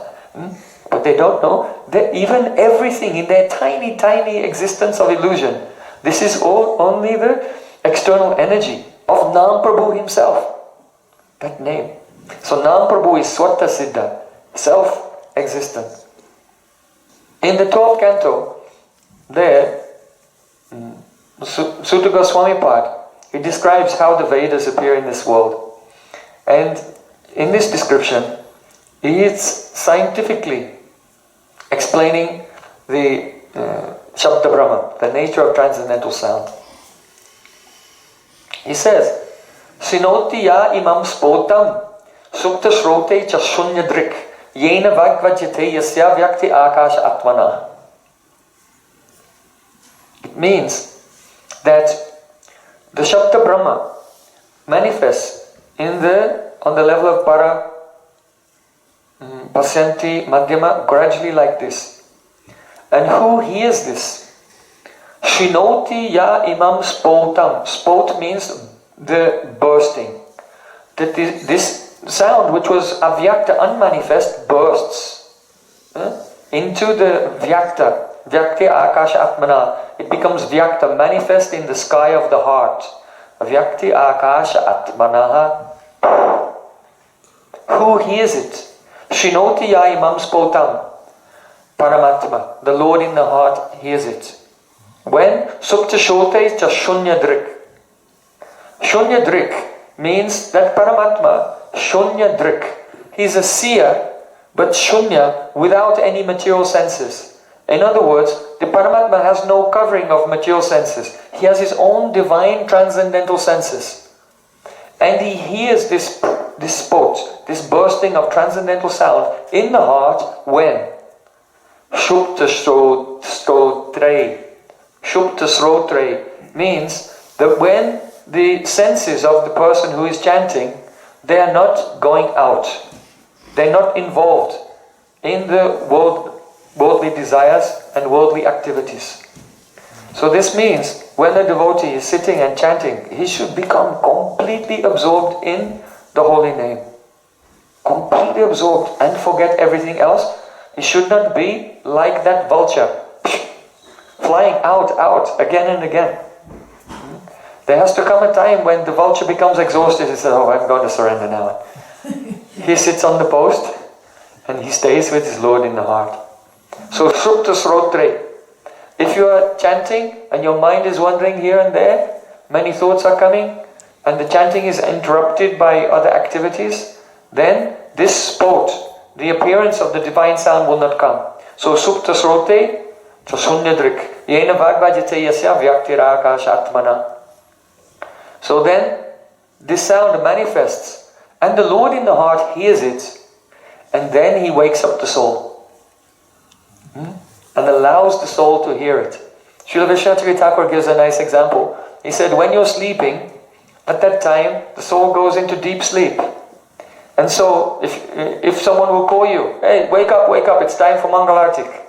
Speaker 1: But they don't know that even everything in their tiny, tiny existence of illusion, this is all only the external energy of Nam Prabhu himself. That name. So Nam Prabhu is Swata Siddha, self-existent. In the 12th canto, there, Sutta Goswami Pad, he describes how the Vedas appear in this world. And in this description, he is scientifically explaining the Shabda Brahma, the nature of transcendental sound. He says, Sinoti ya imam spotam sukta shrote cha shunya drik yena vagvajyate yasya vyakti akash atmana. It means that the Shabda Brahma manifests on the level of para, pasyanti, madhyama, gradually like this. And who hears this? Shinoti ya imam spotam. Spot means the bursting. That this sound which was avyakta, unmanifest, bursts into the vyakta. Vyakti akasha atmana. It becomes vyakta, manifest in the sky of the heart. Vyakti akasha atmanaha. Who hears it? Shinoti ya imam spotam. Paramatma, the Lord in the heart, hears it. When? Supta shote cha shunya drik. Shunya drik means that Paramatma, shunya drik, he's a seer, but shunya, without any material senses. In other words, the Paramatma has no covering of material senses. He has his own divine transcendental senses. And he hears this spot, this bursting of transcendental sound in the heart when? Shupta Srotre. Shupta Srotre means that when the senses of the person who is chanting, they are not going out. They're not involved in the worldly desires and worldly activities. So this means when a devotee is sitting and chanting, he should become completely absorbed in the holy name. Completely absorbed and forget everything else. He should not be like that vulture, flying out, again and again. There has to come a time when the vulture becomes exhausted and says, oh, I'm going to surrender now. He sits on the post and he stays with his Lord in the heart. So, Srupta Srotre. If you are chanting and your mind is wandering here and there, many thoughts are coming, and the chanting is interrupted by other activities, then this spot, the appearance of the divine sound will not come. So, Supta Srote, Chasunyadrik, Yena Vagvajate Yasya Vyaktirakash Atmana. So then, this sound manifests, and the Lord in the heart hears it, and then He wakes up the soul. and allows the soul to hear it. Srila Vishwanath Thakur gives a nice example. He said, when you're sleeping, at that time, the soul goes into deep sleep. And so, if someone will call you, hey, wake up, it's time for Mangalartik,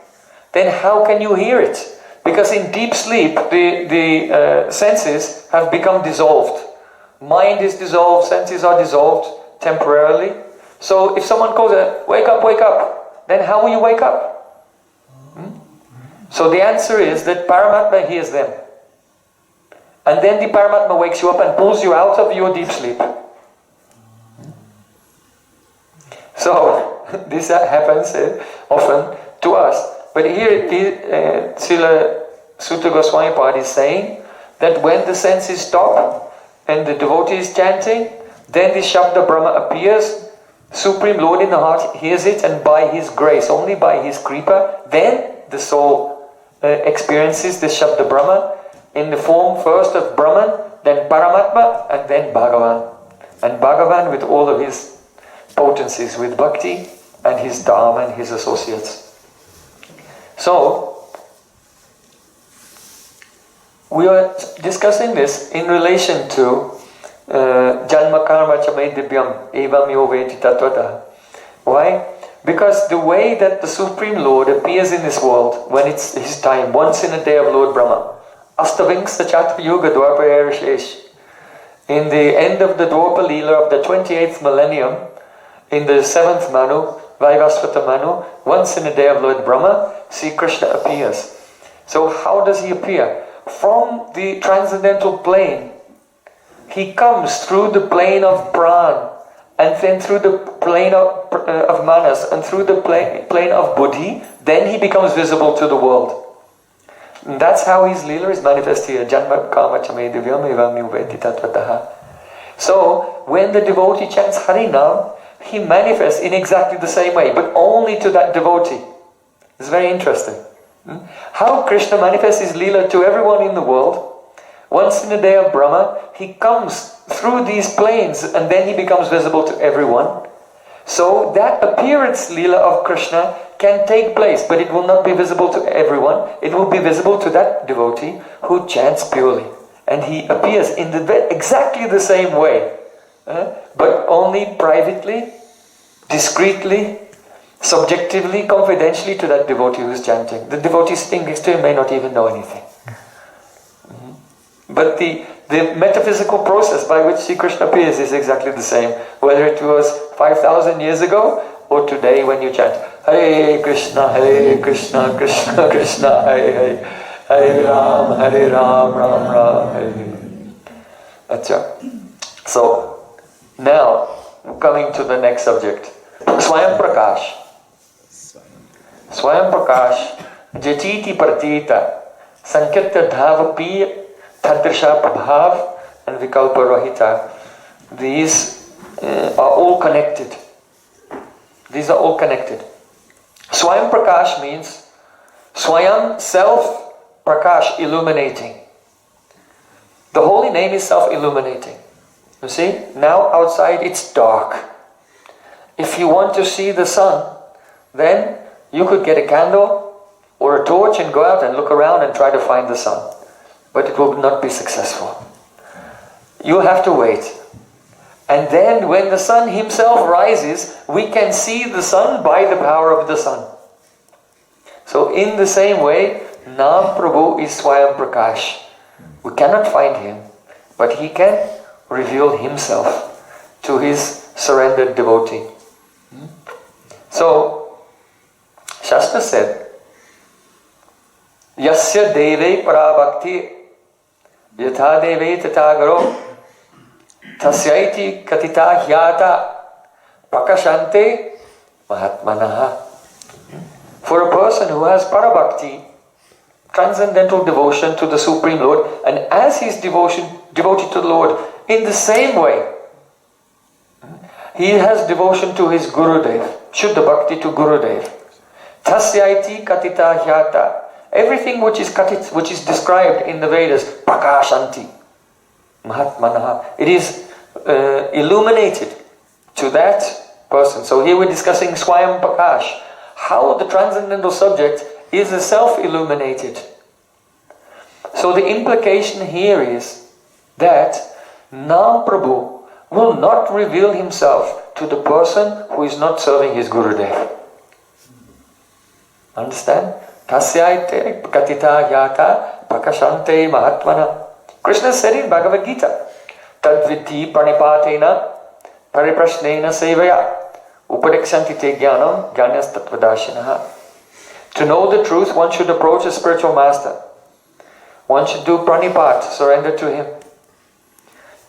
Speaker 1: then how can you hear it? Because in deep sleep, the senses have become dissolved. Mind is dissolved, senses are dissolved temporarily. So if someone calls it, wake up, then how will you wake up? So the answer is that Paramatma hears them. And then the Paramatma wakes you up and pulls you out of your deep sleep. So this happens often to us. But here Srila Sutta Goswami Pad is saying that when the senses stop and the devotee is chanting, then the Shabda Brahma appears, Supreme Lord in the heart hears it, and by His grace, only by His Kripa, then the soul experiences the Shabda Brahma in the form first of Brahman, then Paramatma, and then Bhagavan. And Bhagavan with all of his potencies, with Bhakti and his Dharma and his associates. So, we are discussing this in relation to Janma Karma Chamay Divyam Evam Yo Veti Tatvata. Why? Because the way that the Supreme Lord appears in this world, when it's His time, once in a day of Lord Brahma, Astavingsa Chatva Yuga Dwapara Shesh, in the end of the Dwapa Leela of the 28th millennium, in the 7th Manu, Vaivasvata Manu, once in a day of Lord Brahma, Sri Krishna appears. So how does He appear? From the transcendental plane, He comes through the plane of Pran, and then through the plane of Manas, and through the plane of Buddhi, then He becomes visible to the world. And that's how His Leela is manifest here. Janma Kama Chame Divyam Evam Yuveti Tatvataha. So, when the devotee chants Harinam, he manifests in exactly the same way, but only to that devotee. It's very interesting. How Krishna manifests His Leela to everyone in the world. Once in a day of Brahma, He comes through these planes and then He becomes visible to everyone. So that appearance Leela of Krishna can take place, but it will not be visible to everyone. It will be visible to that devotee who chants purely. And he appears in exactly the same way, but only privately, discreetly, subjectively, confidentially to that devotee who is chanting. The devotee sitting next to him may not even know anything. But the metaphysical process by which Sri Krishna appears is exactly the same, whether it was 5,000 years ago or today when you chant Hare Krishna, Krishna Krishna, Hare Hare, Hare Ram, Ram Ram, Hare Hare. Acha. So, now, coming to the next subject. Swayam Prakash. Swayam Prakash, Jatiti Pratita, Sankirta Dhavapi, Tadrisha Prabhav, and Vikalpa Rahita. These are all connected. These are all connected. Swayam Prakash means Swayam, self, Prakash, illuminating. The holy name is self-illuminating. You see, now outside it's dark. If you want to see the sun, then you could get a candle or a torch and go out and look around and try to find the sun. But it will not be successful. You have to wait. And then when the sun himself rises, we can see the sun by the power of the sun. So in the same way, Nam Prabhu is Swayam Prakash. We cannot find him, but he can reveal himself to his surrendered devotee. So, Shastra said, Yasya deve parabhakti yatha deve tatagaro tasyaiti katita hyata prakashante mahatmanaha. For a person who has parabhakti, transcendental devotion to the Supreme Lord, and as he is devoted to the Lord in the same way, he has devotion to his Gurudev, Shuddha Bhakti to Gurudev. Tasyaiti katita hyata. Everything which is described in the Vedas, prakashanti, mahatmanaha. It is illuminated to that person. So here we're discussing Swayam Prakash, how the transcendental subject is self-illuminated. So the implication here is that now Prabhu will not reveal himself to the person who is not serving his Gurudev. Understand? Tasyaite katita yata pakashante mahatmana. Krishna said in Bhagavad Gita, Tadviti pranipatena pariprashnena sevaya upadekshanti te jnanam jnanyas tattvadashinaha. To know the truth, one should approach a spiritual master. One should do pranipat, surrender to him.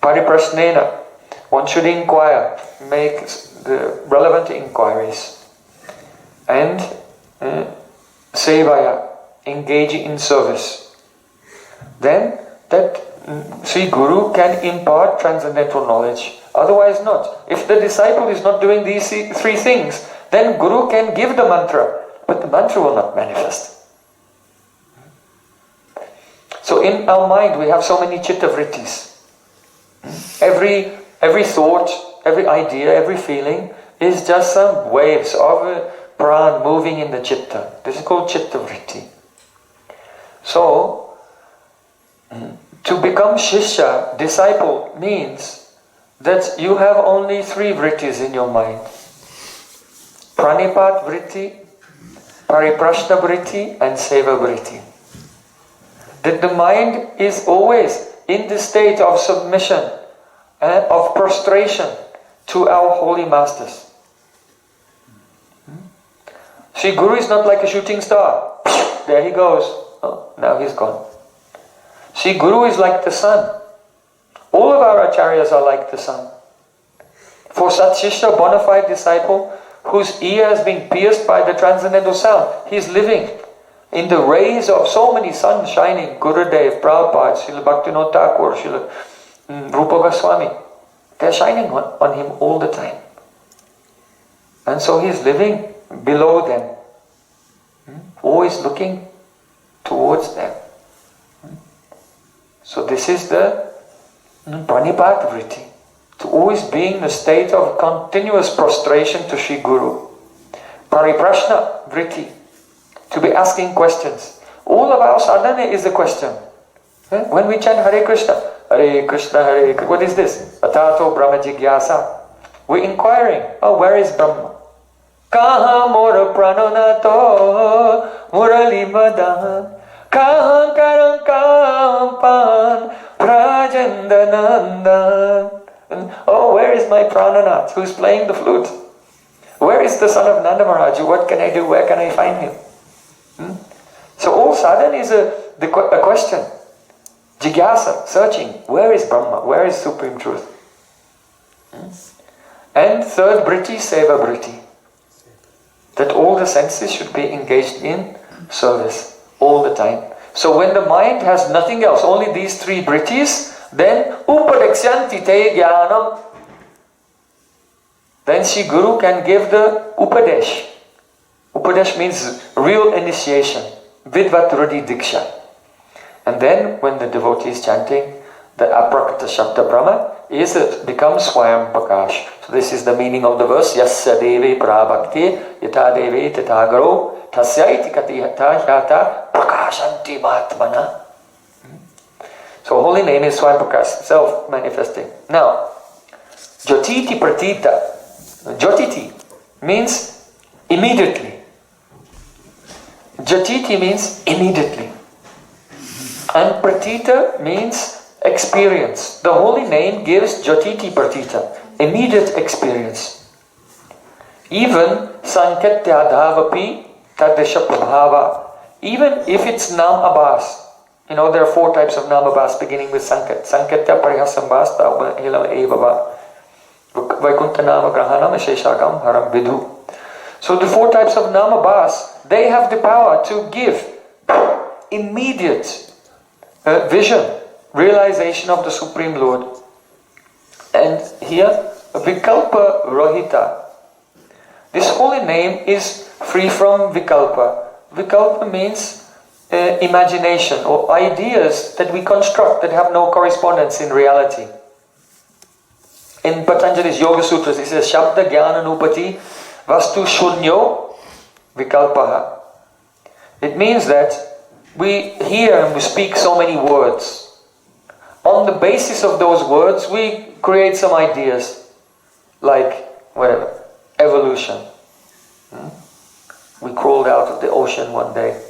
Speaker 1: Pariprashnena, one should inquire, make the relevant inquiries. And sevaya, engaging in service. Then that Sri Guru can impart transcendental knowledge. Otherwise not. If the disciple is not doing these three things, then Guru can give the mantra, but the mantra will not manifest. So in our mind we have so many chitta vrittis. Every thought, every idea, every feeling is just some waves of a pran moving in the chitta. This is called chitta vritti. So, to become shishya, disciple, means that you have only three vrittis in your mind. Pranipat vritti, pariprashna vritti and seva vritti. That the mind is always in the state of submission and of prostration to our holy masters. Sri Guru is not like a shooting star. There he goes. Oh, now he's gone. Sri Guru is like the sun. All of our acharyas are like the sun. For such shishya, bona fide disciple, whose ear has been pierced by the transcendental sound, he is living in the rays of so many suns shining. Gurudev, Prabhupada, Srila Bhaktivinoda Thakur, Srila Rupa Goswami. They are shining on him all the time. And so he is living below them. Always looking towards them. So this is the Pranipat vritti. To always be in a state of continuous prostration to Sri Guru. Pariprashna vritti. To be asking questions. All of our sadhana is a question. When we chant Hare Krishna, Hare Krishna, Hare Krishna, what is this? Atato Brahma Jigyasa. We're inquiring, oh, where is Brahma? Kaha mora prananato murali madahan Kaham karam kampan prajandanandan. Oh, where is my prananath? Who's playing the flute? Where is the son of Nanda Maharaj? What can I do? Where can I find him? So all sadhana is a question. Jigyasa, searching. Where is Brahma? Where is Supreme Truth? And third vritti, seva vritti. That all the senses should be engaged in service all the time. So when the mind has nothing else, only these three vrittis, then upadekshanti te jnanam. Then Sri Guru can give the upadesh. Upadesh means real initiation. Vidvat Rudi Diksha. And then when the devotee is chanting, the aprakata shabda Brahma becomes Swayam Prakash. So this is the meaning of the verse. Yasya devi prabhakti yata devi tatagaro tasyaiti katihata hyata prakashanti mahatmana. So holy name is Swayam Prakash, self-manifesting. Now, Jyotiti Pratita. Jyotiti means immediately. Jyotiti means immediately. And Pratita means experience. The holy name gives Jyotiti Pratita, immediate experience. Even Sanketya Dhavapi Tadesha Prabhava. Even if it's Nam Abhas. You know, there are 4 types of Nam Abhas beginning with Sanket. Sanketya Parihasambhas Hilam Evava. Vaikuntha Nama Grahanam Sheshagam Haram Vidhu. So the 4 types of Nam Abhas, they have the power to give immediate vision, realization of the Supreme Lord. And here, Vikalpa Rohita. This holy name is free from Vikalpa. Vikalpa means imagination or ideas that we construct that have no correspondence in reality. In Patanjali's Yoga Sutras, it says, Shabda Jnana Nupati Vastu Shunyo Vikalpaha. It means that we hear and we speak so many words. On the basis of those words, we create some ideas, like whatever, evolution. We crawled out of the ocean one day.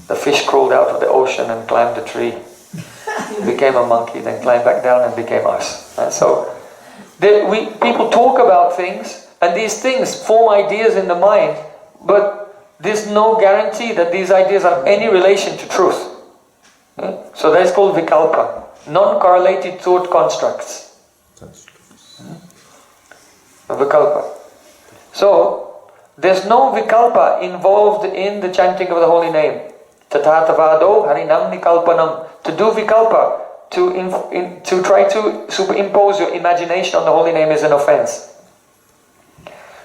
Speaker 1: The fish crawled out of the ocean and climbed a tree. Became a monkey, then climbed back down and became us. And so people talk about things, and these things form ideas in the mind, but there's no guarantee that these ideas have any relation to truth. So that is called vikalpa, non-correlated thought constructs. Vikalpa. So there's no vikalpa involved in the chanting of the holy name. Tathatavado harinam nikalpanam. To do vikalpa, to try to superimpose your imagination on the holy name is an offense.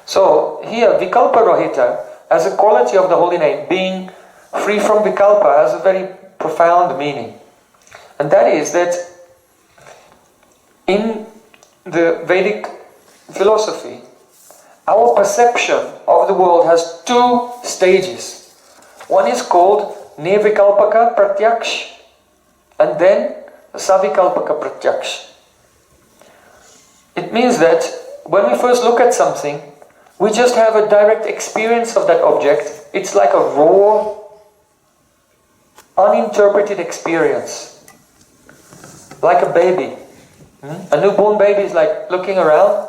Speaker 1: So here, vikalpa rohita, as a quality of the holy name, being free from vikalpa, has a very profound meaning. And that is that in the Vedic philosophy, our perception of the world has two stages. One is called nirvikalpaka pratyaksh, and then savikalpaka pratyaksh. It means that when we first look at something, we just have a direct experience of that object. It's like a raw, uninterpreted experience. Like a baby. A newborn baby is like looking around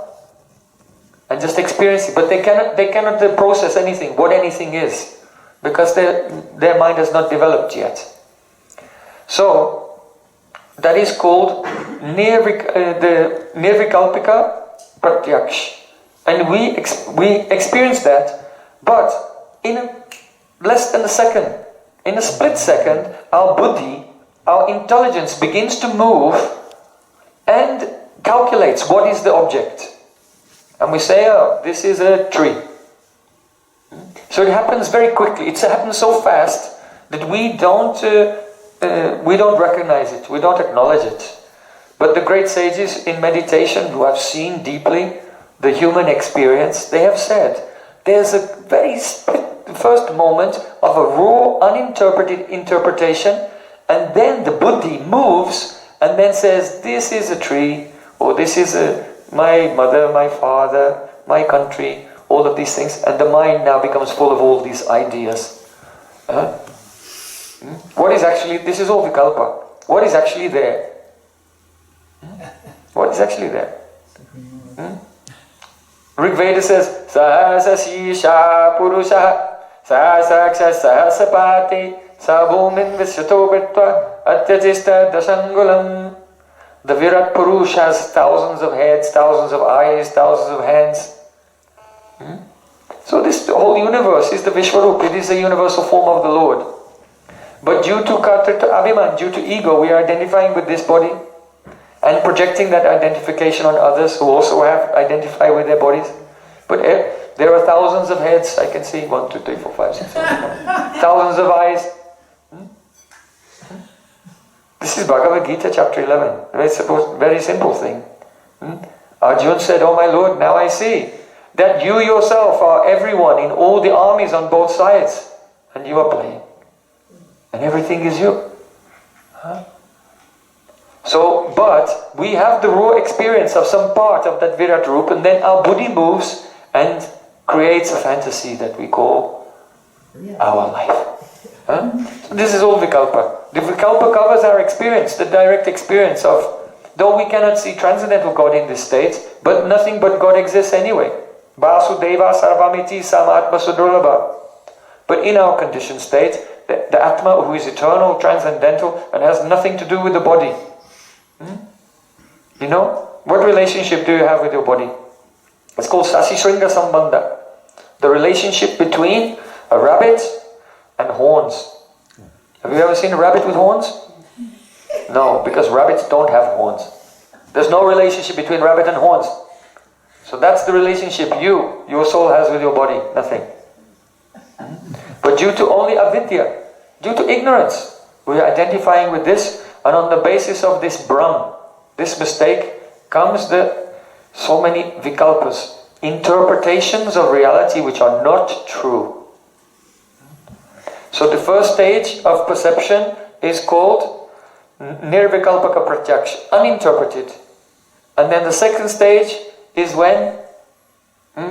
Speaker 1: and just experiencing, but they cannot process anything, what anything is, because their mind has not developed yet. So that is called the nirvikalpika pratyaksh. And we experience that, but in less than a second, in a split second, our buddhi, our intelligence begins to move and calculates what is the object. And we say, oh, this is a tree. So it happens very quickly. It happens so fast that we don't recognize it, we don't acknowledge it. But the great sages in meditation who have seen deeply the human experience, they have said there's a very first moment of a raw, uninterpreted interpretation, and then the buddhi moves and then says, this is a tree, or this is my mother, my father, my country, all of these things, and the mind now becomes full of all these ideas. What is actually, this is all vikalpa. What is actually there? What is actually there? Rig Veda says, Sahasa Shisha Purusha Sahasaksha Sahasapati Sabhumin Visyato Bitva Atyajista Dasangulam. The Virat Purush has thousands of heads, thousands of eyes, thousands of hands. So this whole universe is the Vishwarup. It is the universal form of the Lord. But due to Kartrita Abhiman, due to ego, we are identifying with this body and projecting that identification on others who also identify with their bodies. But there are thousands of heads, I can see, 1, 2, 3, 4, 5, 6, 7, 8, thousands of eyes. This is Bhagavad Gita chapter 11. Very simple thing. Arjuna said, oh my Lord, now I see that you yourself are everyone in all the armies on both sides. And you are playing. And everything is you. So, but we have the raw experience of some part of that Virat Rup, and then our buddhi moves and creates a fantasy that we call our life. So this is all Vikalpa. The Vikalpa covers our experience, the direct experience of, though we cannot see transcendental God in this state, but nothing but God exists anyway. Vasudeva sarvamiti samatma sudurlabha. But in our conditioned state, the Atma, who is eternal, transcendental, and has nothing to do with the body. You know? What relationship do you have with your body? It's called Sasishringa Sambandha. The relationship between a rabbit and horns. Have you ever seen a rabbit with horns? No, because rabbits don't have horns. There's no relationship between rabbit and horns. So that's the relationship your soul has with your body. Nothing. But due to only avidya, due to ignorance, we are identifying with this, and on the basis of this Brahm, this mistake, comes so many vikalpas, interpretations of reality which are not true. So the first stage of perception is called nirvikalpaka pratyaksha, uninterpreted. And then the second stage is when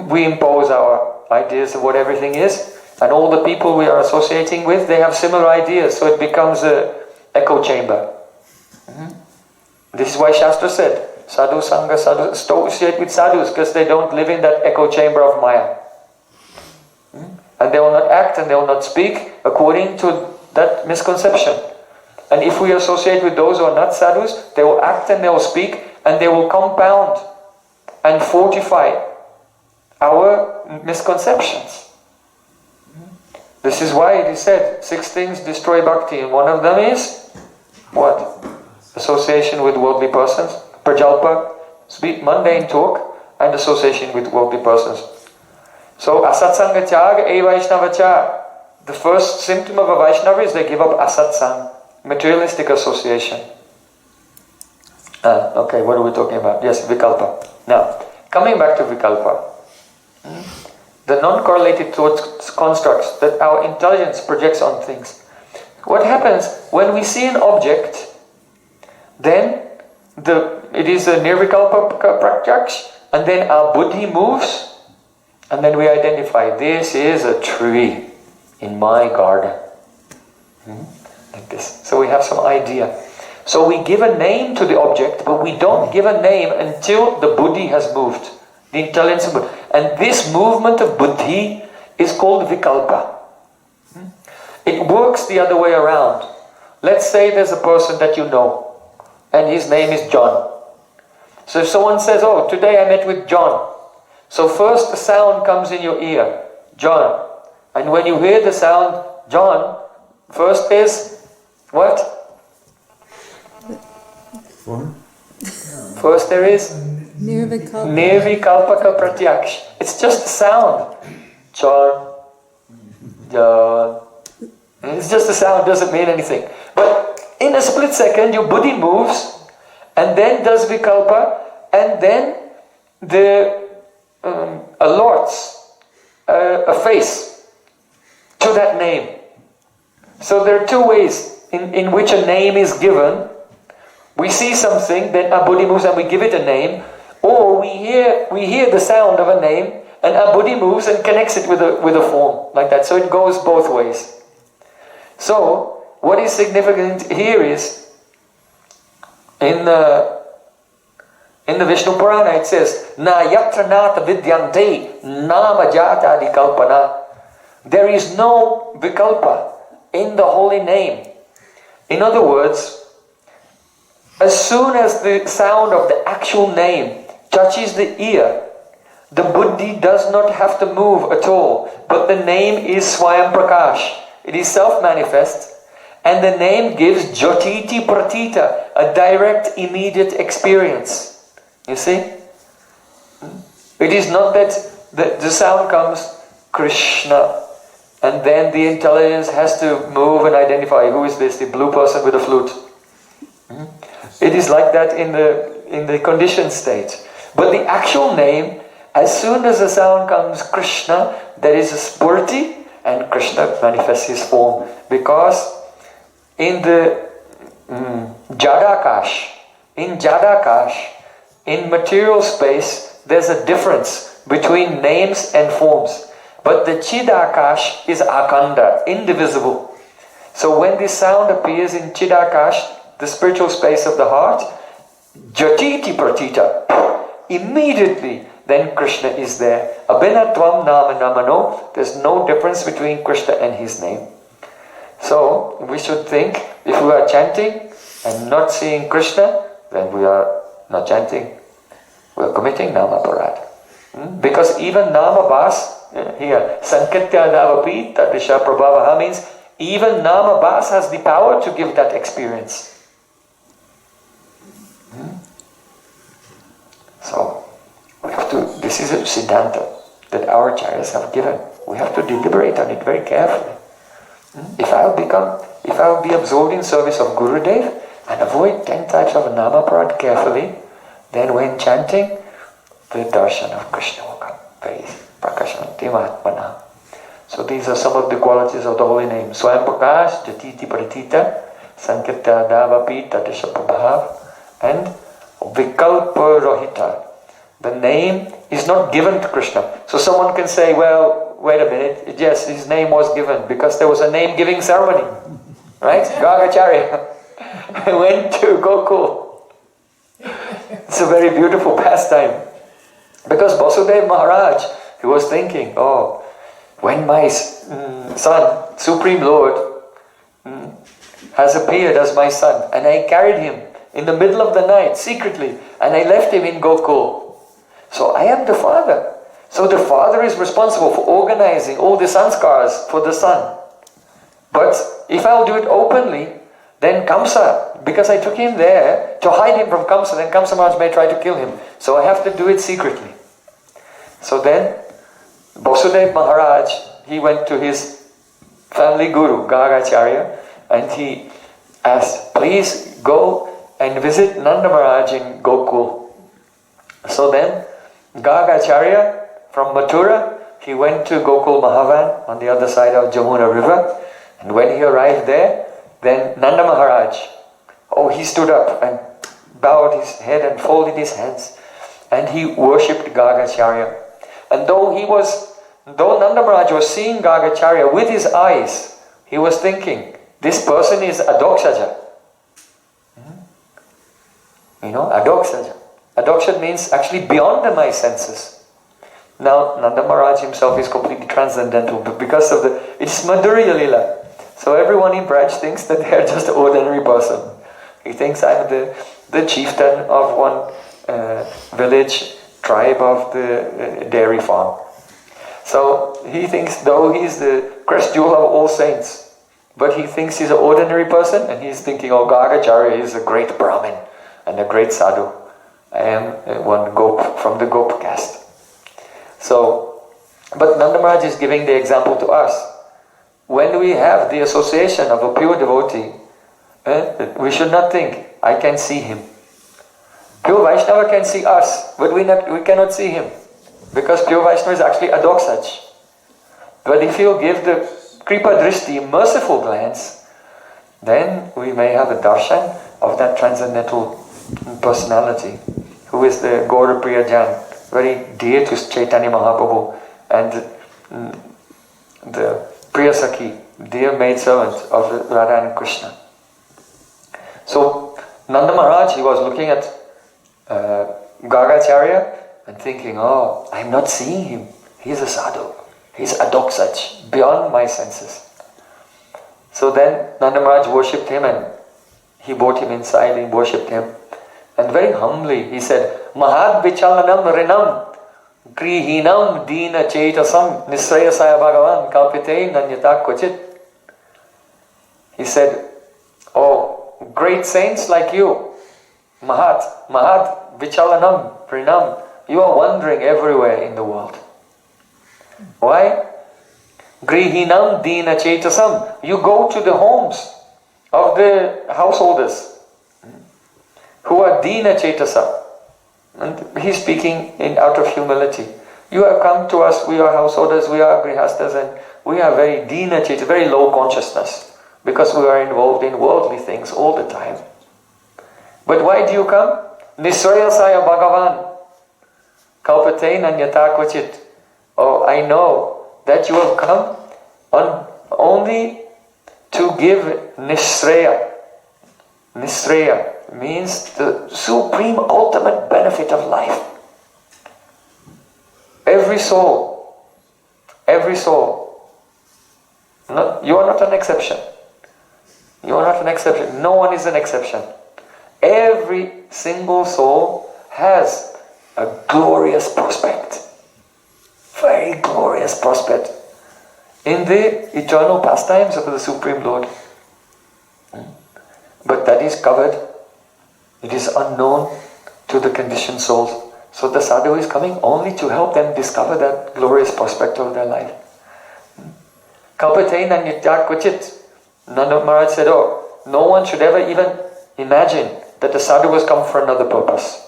Speaker 1: we impose our ideas of what everything is, and all the people we are associating with, they have similar ideas, so it becomes an echo chamber. This is why Shastra said, sadhu sangha, sadhu, associate with sadhus, because they don't live in that echo chamber of Maya. And they will not act and they will not speak according to that misconception. And if we associate with those who are not sadhus, they will act and they will speak and they will compound and fortify our misconceptions. This is why it is said 6 things destroy bhakti, and one of them is what? Association with worldly persons, prajalpa, speak mundane talk, and association with worldly persons. So asatsanga tyaga e vaishnavacha. The first symptom of a Vaishnava is they give up asatsang, materialistic association. Okay, what are we talking about? Yes, vikalpa. Now, coming back to vikalpa. The non-correlated thought constructs that our intelligence projects on things. What happens when we see an object, then it is a nirvikalpa pratyaksh, and then our buddhi moves, and then we identify, this is a tree in my garden. Like this. So we have some idea. So we give a name to the object, but we don't give a name until the buddhi has moved. The intelligence of buddhi. And this movement of buddhi is called vikalpa. It works the other way around. Let's say there's a person that you know, and his name is John. So if someone says, oh, today I met with John. So first the sound comes in your ear, John. And when you hear the sound, John, first is what? First there is Nirvikalpaka pratyaksh. It's just a sound. John, John. It's just a sound, doesn't mean anything. But in a split second, your buddhi moves, and then does vikalpa, and then the allots a face to that name. So there are 2 ways in which a name is given. We see something, then our buddhi moves and we give it a name, or we hear the sound of a name and our buddhi moves and connects it with a form, like that. So it goes both ways. So what is significant here is in the Vishnu Purana it says, Na yatra nata vidyante nama jata dikalpana. There is no vikalpa in the holy name. In other words, as soon as the sound of the actual name touches the ear, the buddhi does not have to move at all, but the name is Swayam Prakash. It is self-manifest, and the name gives Jyotiti Pratita, a direct, immediate experience. You see? It is not that the sound comes, Krishna, and then the intelligence has to move and identify, who is this, the blue person with a flute. It is like that in the conditioned state. But the actual name, as soon as the sound comes Krishna, there is a spurti, and Krishna manifests his form. Because in the Jadakash, in material space, there's a difference between names and forms. But the Chidakash is Akanda, indivisible. So when this sound appears in Chidakash, the spiritual space of the heart, Jyotiti Pratita, immediately then Krishna is there. Abhinatvam nama namano, there's no difference between Krishna and his name. So we should think, if we are chanting and not seeing Krishna, then we are not chanting. We are committing namaparad. Because even namabhas, here, sankitya navapi tadrisha prabhavaha means even namabhas has the power to give that experience. So, we have to, this is a siddhanta that our acharyas have given. We have to deliberate on it very carefully. If I will be absorbed in service of Gurudev and avoid 10 types of namaparad carefully, then when chanting, the darshan of Krishna will come. Very prakashanti mahatmana. So these are some of the qualities of the holy name. Swayam Prakash, Jatiti Paritita, Sankirta Davapi Tatisha and Vikalpa Rohita. The name is not given to Krishna. So someone can say, well, wait a minute, yes, his name was given because there was a name giving ceremony. Right? Gargacharya went to Gokul. It's a very beautiful pastime. Because Vasudev Maharaj, he was thinking, oh, when my son, Supreme Lord, has appeared as my son, and I carried him in the middle of the night, secretly, and I left him in Gokul. So I am the father. So the father is responsible for organizing all the sanskars for the son. But if I'll do it openly, then Kamsa, because I took him there to hide him from Kamsa, then Kamsa Maharaj may try to kill him. So I have to do it secretly. So then, Vasudev Maharaj, he went to his family guru, Gargacharya, and he asked, please go and visit Nanda Maharaj in Gokul. So then, Gargacharya from Mathura, he went to Gokul Mahavan on the other side of Jamuna river. And when he arrived there, then Nanda Maharaj, he stood up and bowed his head and folded his hands. And he worshipped Gargacharya. And though Nanda Maharaj was seeing Gargacharya with his eyes, he was thinking, this person is Adoksaja. Adoksaja. Adoksaja means actually beyond my senses. Now, Nanda Maharaj himself is completely transcendental, but because of it's Madhurya Lila. So everyone in Braj thinks that they are just an ordinary person. He thinks I'm the chieftain of one village tribe of the dairy farm. So he thinks, though he's the crest jewel of all saints, but he thinks he's an ordinary person, and he's thinking, Gargacharya is a great Brahmin and a great sadhu. I am one gop from the gop caste. So, but Nanda Maharaj is giving the example to us. When we have the association of a pure devotee, we should not think, I can see him. Pure Vaishnava can see us, but we cannot see him. Because pure Vaishnava is actually Adoksaj. But if you give the Kripa Drishti, merciful glance, then we may have a darshan of that transcendental personality, who is the Gaura Prayojan, very dear to Chaitanya Mahaprabhu, and the Priyasaki, dear maidservant of Radha and Krishna. So Nanda Maharaj, he was looking at Gargacharya and thinking, I'm not seeing him. He's a sadhu. He's Adoksaj, beyond my senses. So then Nanda Maharaj worshipped him, and he brought him inside and worshipped him. And very humbly he said, Mahad Vichalanam Rinam Grihinam Dina Chaitasam Nisrayasaya Bhagavan Kalpite Nanyata Kochit. He said, great saints like you, Mahad Vichalanam Rinam, you are wandering everywhere in the world. Why? Grihinam Dina Chaitasam. You go to the homes of the householders who are Dina Chaitasa. And he's speaking out of humility. You have come to us, we are householders, we are grihastas, and we are very Dina Chaitasa, very low consciousness, because we are involved in worldly things all the time. But why do you come? Nisrayasaya Bhagavan Kalpate Nanyata Kvachit. I know that you have come only to give Nisraya. Nisraya means the supreme ultimate benefit of life. Every soul, you are not an exception. You are not an exception. No one is an exception. Every single soul has a glorious prospect. Very glorious prospect in the eternal pastimes of the Supreme Lord. But that is covered. It is unknown to the conditioned souls. So the sadhu is coming only to help them discover that glorious prospect of their life. Kalpatein and Nitya Kvachit. Nanda Maharaj said, no one should ever even imagine that the sadhu has come for another purpose.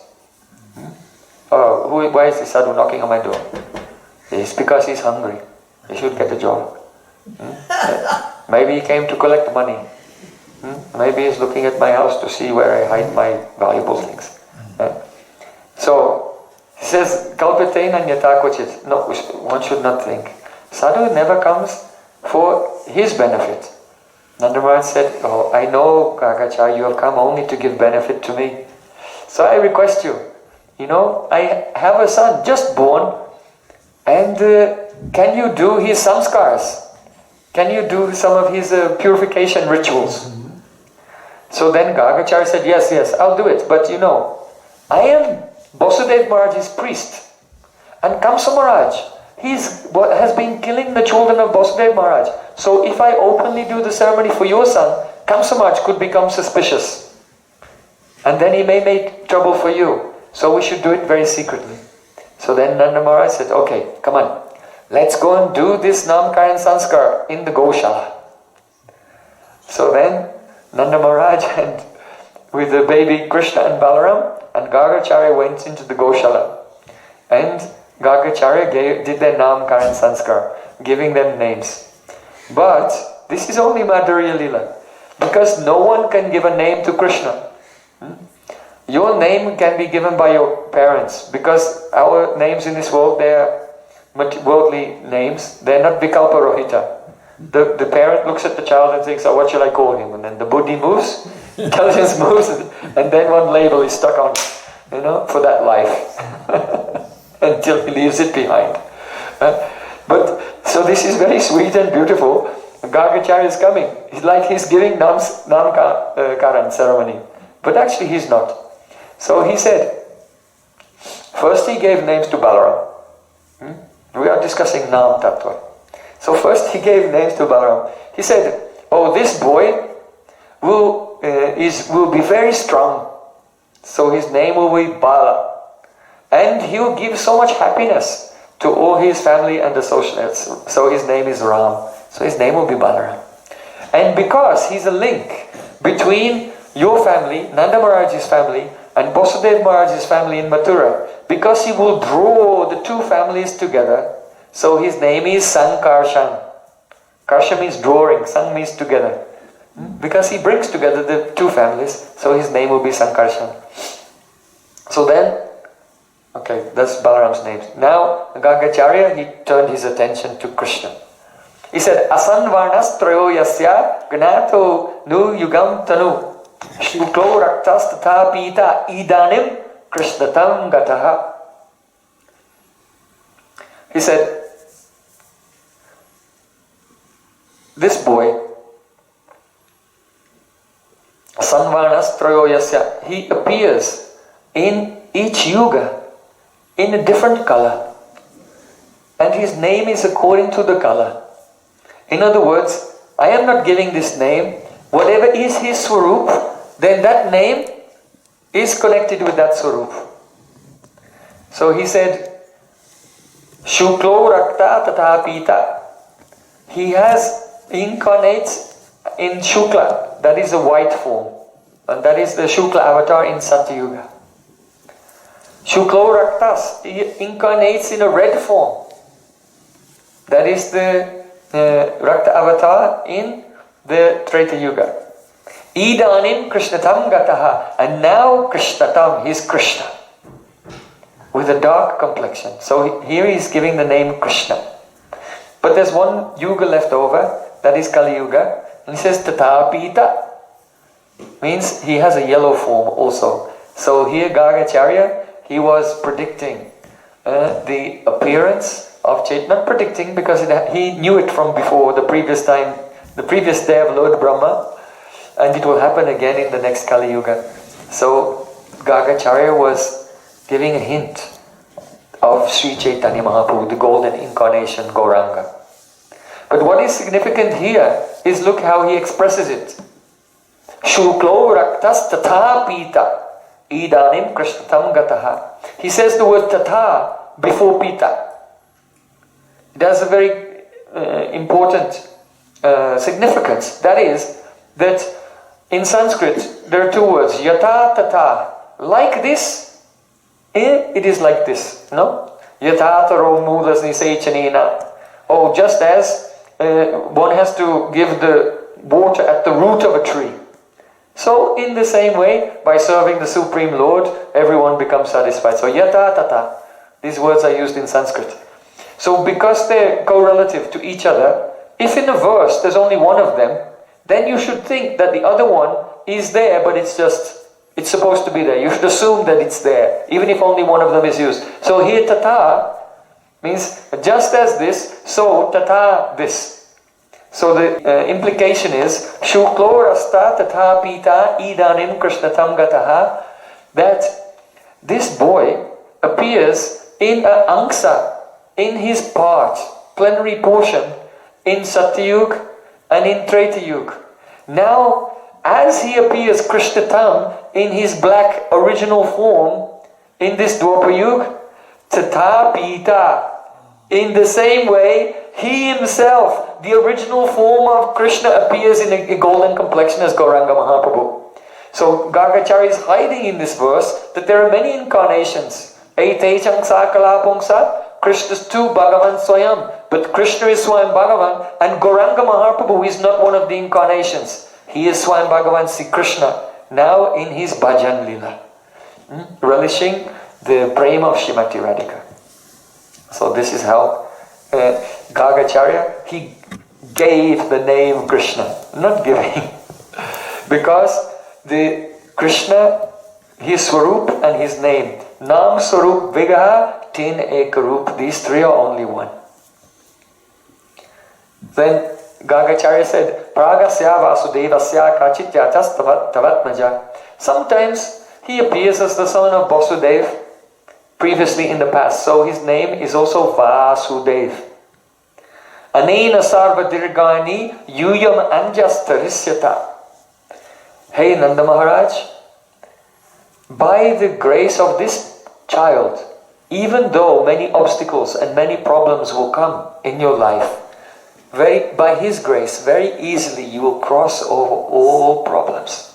Speaker 1: Why is the sadhu knocking on my door? It's because he's hungry. He should get a job. Maybe he came to collect money. Maybe he's looking at my house to see where I hide my valuable things. So, he says, Kalpate nanyata kvachit. No, one should not think. Sadhu never comes for his benefit. Nanda Maharaj said, oh, I know, Gagachar, you have come only to give benefit to me. So I request you, I have a son just born, and can you do his samskars? Can you do some of his purification rituals? So then Gagachar said, yes, I'll do it. But I am Vasudev Maharaj's priest. And Kamsa Maharaj, has been killing the children of Vasudev Maharaj. So if I openly do the ceremony for your son, Kamsa Maharaj could become suspicious. And then he may make trouble for you. So we should do it very secretly. So then Nanda Maharaj said, okay, come on. Let's go and do this Namkaran Sanskar in the Goshala. So then Nanda Maharaj and with the baby Krishna and Balaram and Gargacharya went into the Goshala. And Gargacharya did their Namkaran Sanskar, giving them names. But this is only Madhurya Lila, because no one can give a name to Krishna. Your name can be given by your parents, because our names in this world, they are worldly names. They are not Vikalpa Rohita. The parent looks at the child and thinks, oh, what shall I call him? And then the buddhi moves, intelligence moves, and then one label is stuck on, for that life. Until he leaves it behind. But so this is very sweet and beautiful. Gargacharya is coming. It's like he's giving Namkaran ceremony. But actually he's not. So he said, first he gave names to Balaram. We are discussing Nam Tattva. So first he gave names to Balaram. He said, oh, this boy will be very strong. So his name will be Bala. And he will give so much happiness to all his family and associates. So his name is Ram. So his name will be Balaram. And because he's a link between your family, Nanda Maharaj's family, and Vasudev Maharaj's family in Mathura, because he will draw the two families together, so his name is Sankarshan. Karsha means drawing, Sang means together. Because he brings together the two families, so his name will be Sankarshan. So then, okay, that's Balaram's name. Now, Gargacharya, he turned his attention to Krishna. He said, Asanvarnas trayo yasya gnato nu yugam tanu shuklo raktas tatha pita idanim krishnatam gataha. He said, this boy, Asanvarnas trayo yasya, he appears in each yuga in a different color. And his name is according to the color. In other words, I am not giving this name. Whatever is his swarup, then that name is connected with that swarup. So he said, Shuklo Rakta Tatha Pita. He incarnates in Shukla, that is the white form. And that is the Shukla avatar in Satyuga. Shuklo Raktas, he incarnates in a red form. That is the Rakta avatar in the Treta Yuga. Idanim Krishnatam Gataha. And now Krishnatam, he is Krishna. With a dark complexion. So here he is giving the name Krishna. But there's one Yuga left over, that is Kali Yuga. And he says Tatapita. Means he has a yellow form also. So here Gargacharya, he was predicting the appearance of Chaitanya, not predicting because he knew it from before, the previous day of Lord Brahma, and it will happen again in the next Kali Yuga. So Gargacharya was giving a hint of Sri Chaitanya Mahaprabhu, the golden incarnation Gauranga. But what is significant here is look how he expresses it. Shuklo raktas tatha pita idanim krishnatam gataha. He says the word tatha before pita. It has a very important significance. That is, that in Sanskrit there are two words, yata tata. Like this, it is like this. No? Yata taro mulas nisechanina. Oh, just as one has to give the water at the root of a tree. So in the same way, by serving the Supreme Lord, everyone becomes satisfied. So yata tata, these words are used in Sanskrit. So because they're correlative to each other, if in a verse there's only one of them, then you should think that the other one is there, but it's supposed to be there. You should assume that it's there, even if only one of them is used. So here tata means just as this, so tata this. So the implication is Shuklorasta tata pita idanim krishnatam gataha, that this boy appears in a angsa, in his part, plenary portion, in Satyug and in Tretayug. Now, as he appears Krishnatam in his black original form in this Dwapayug, tata pita, in the same way, he himself, the original form of Krishna, appears in a golden complexion as Gauranga Mahaprabhu. So Gargacharya is hiding in this verse that there are many incarnations. Ete changsa kalapongsa, Krishna's tu Bhagavan Swayam. But Krishna is Swayam Bhagavan, and Gauranga Mahaprabhu is not one of the incarnations. He is Swayam Bhagavan Sri Krishna, now in his Bhajan Lila, relishing the Prem of Srimati Radhika. So this is how Gargacharya, he gave the name Krishna, not giving. Because the Krishna, his Swarup and his name, Nam Swarup Vigaha Tin Ekarup, these three are only one. Then Gargacharya said, Pragasya Vasudevasya Kachityatas Tavatmaja. Sometimes he appears as the son of Vasudev, previously in the past. So his name is also Vasudev. Anena Sarva Dirgani Yuyam Anjastarisyata. Hey Nanda Maharaj, by the grace of this child, even though many obstacles and many problems will come in your life, by his grace, very easily you will cross over all problems.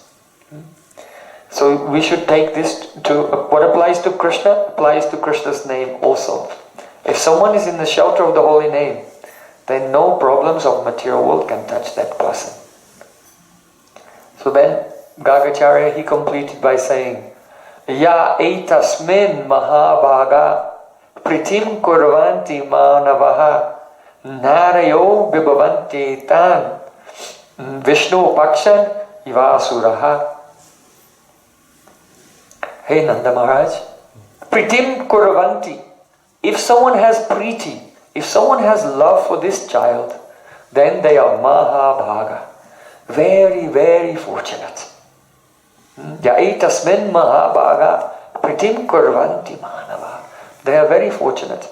Speaker 1: So we should take this to, what applies to Krishna, applies to Krishna's name also. If someone is in the shelter of the holy name, then no problems of material world can touch that person. So then Gargacharya, he completed by saying, Ya etasmin mahabhaga pritim kurvanti manavaha narayo vibhavanti tan Vishnu pakshan ivasuraha. Hey Nanda Maharaj, pritim kurvanti. If someone has priti, if someone has love for this child, then they are mahabhaga, very, very fortunate. Yaitasmin mahabhaga pritim kurvanti manava. They are very fortunate.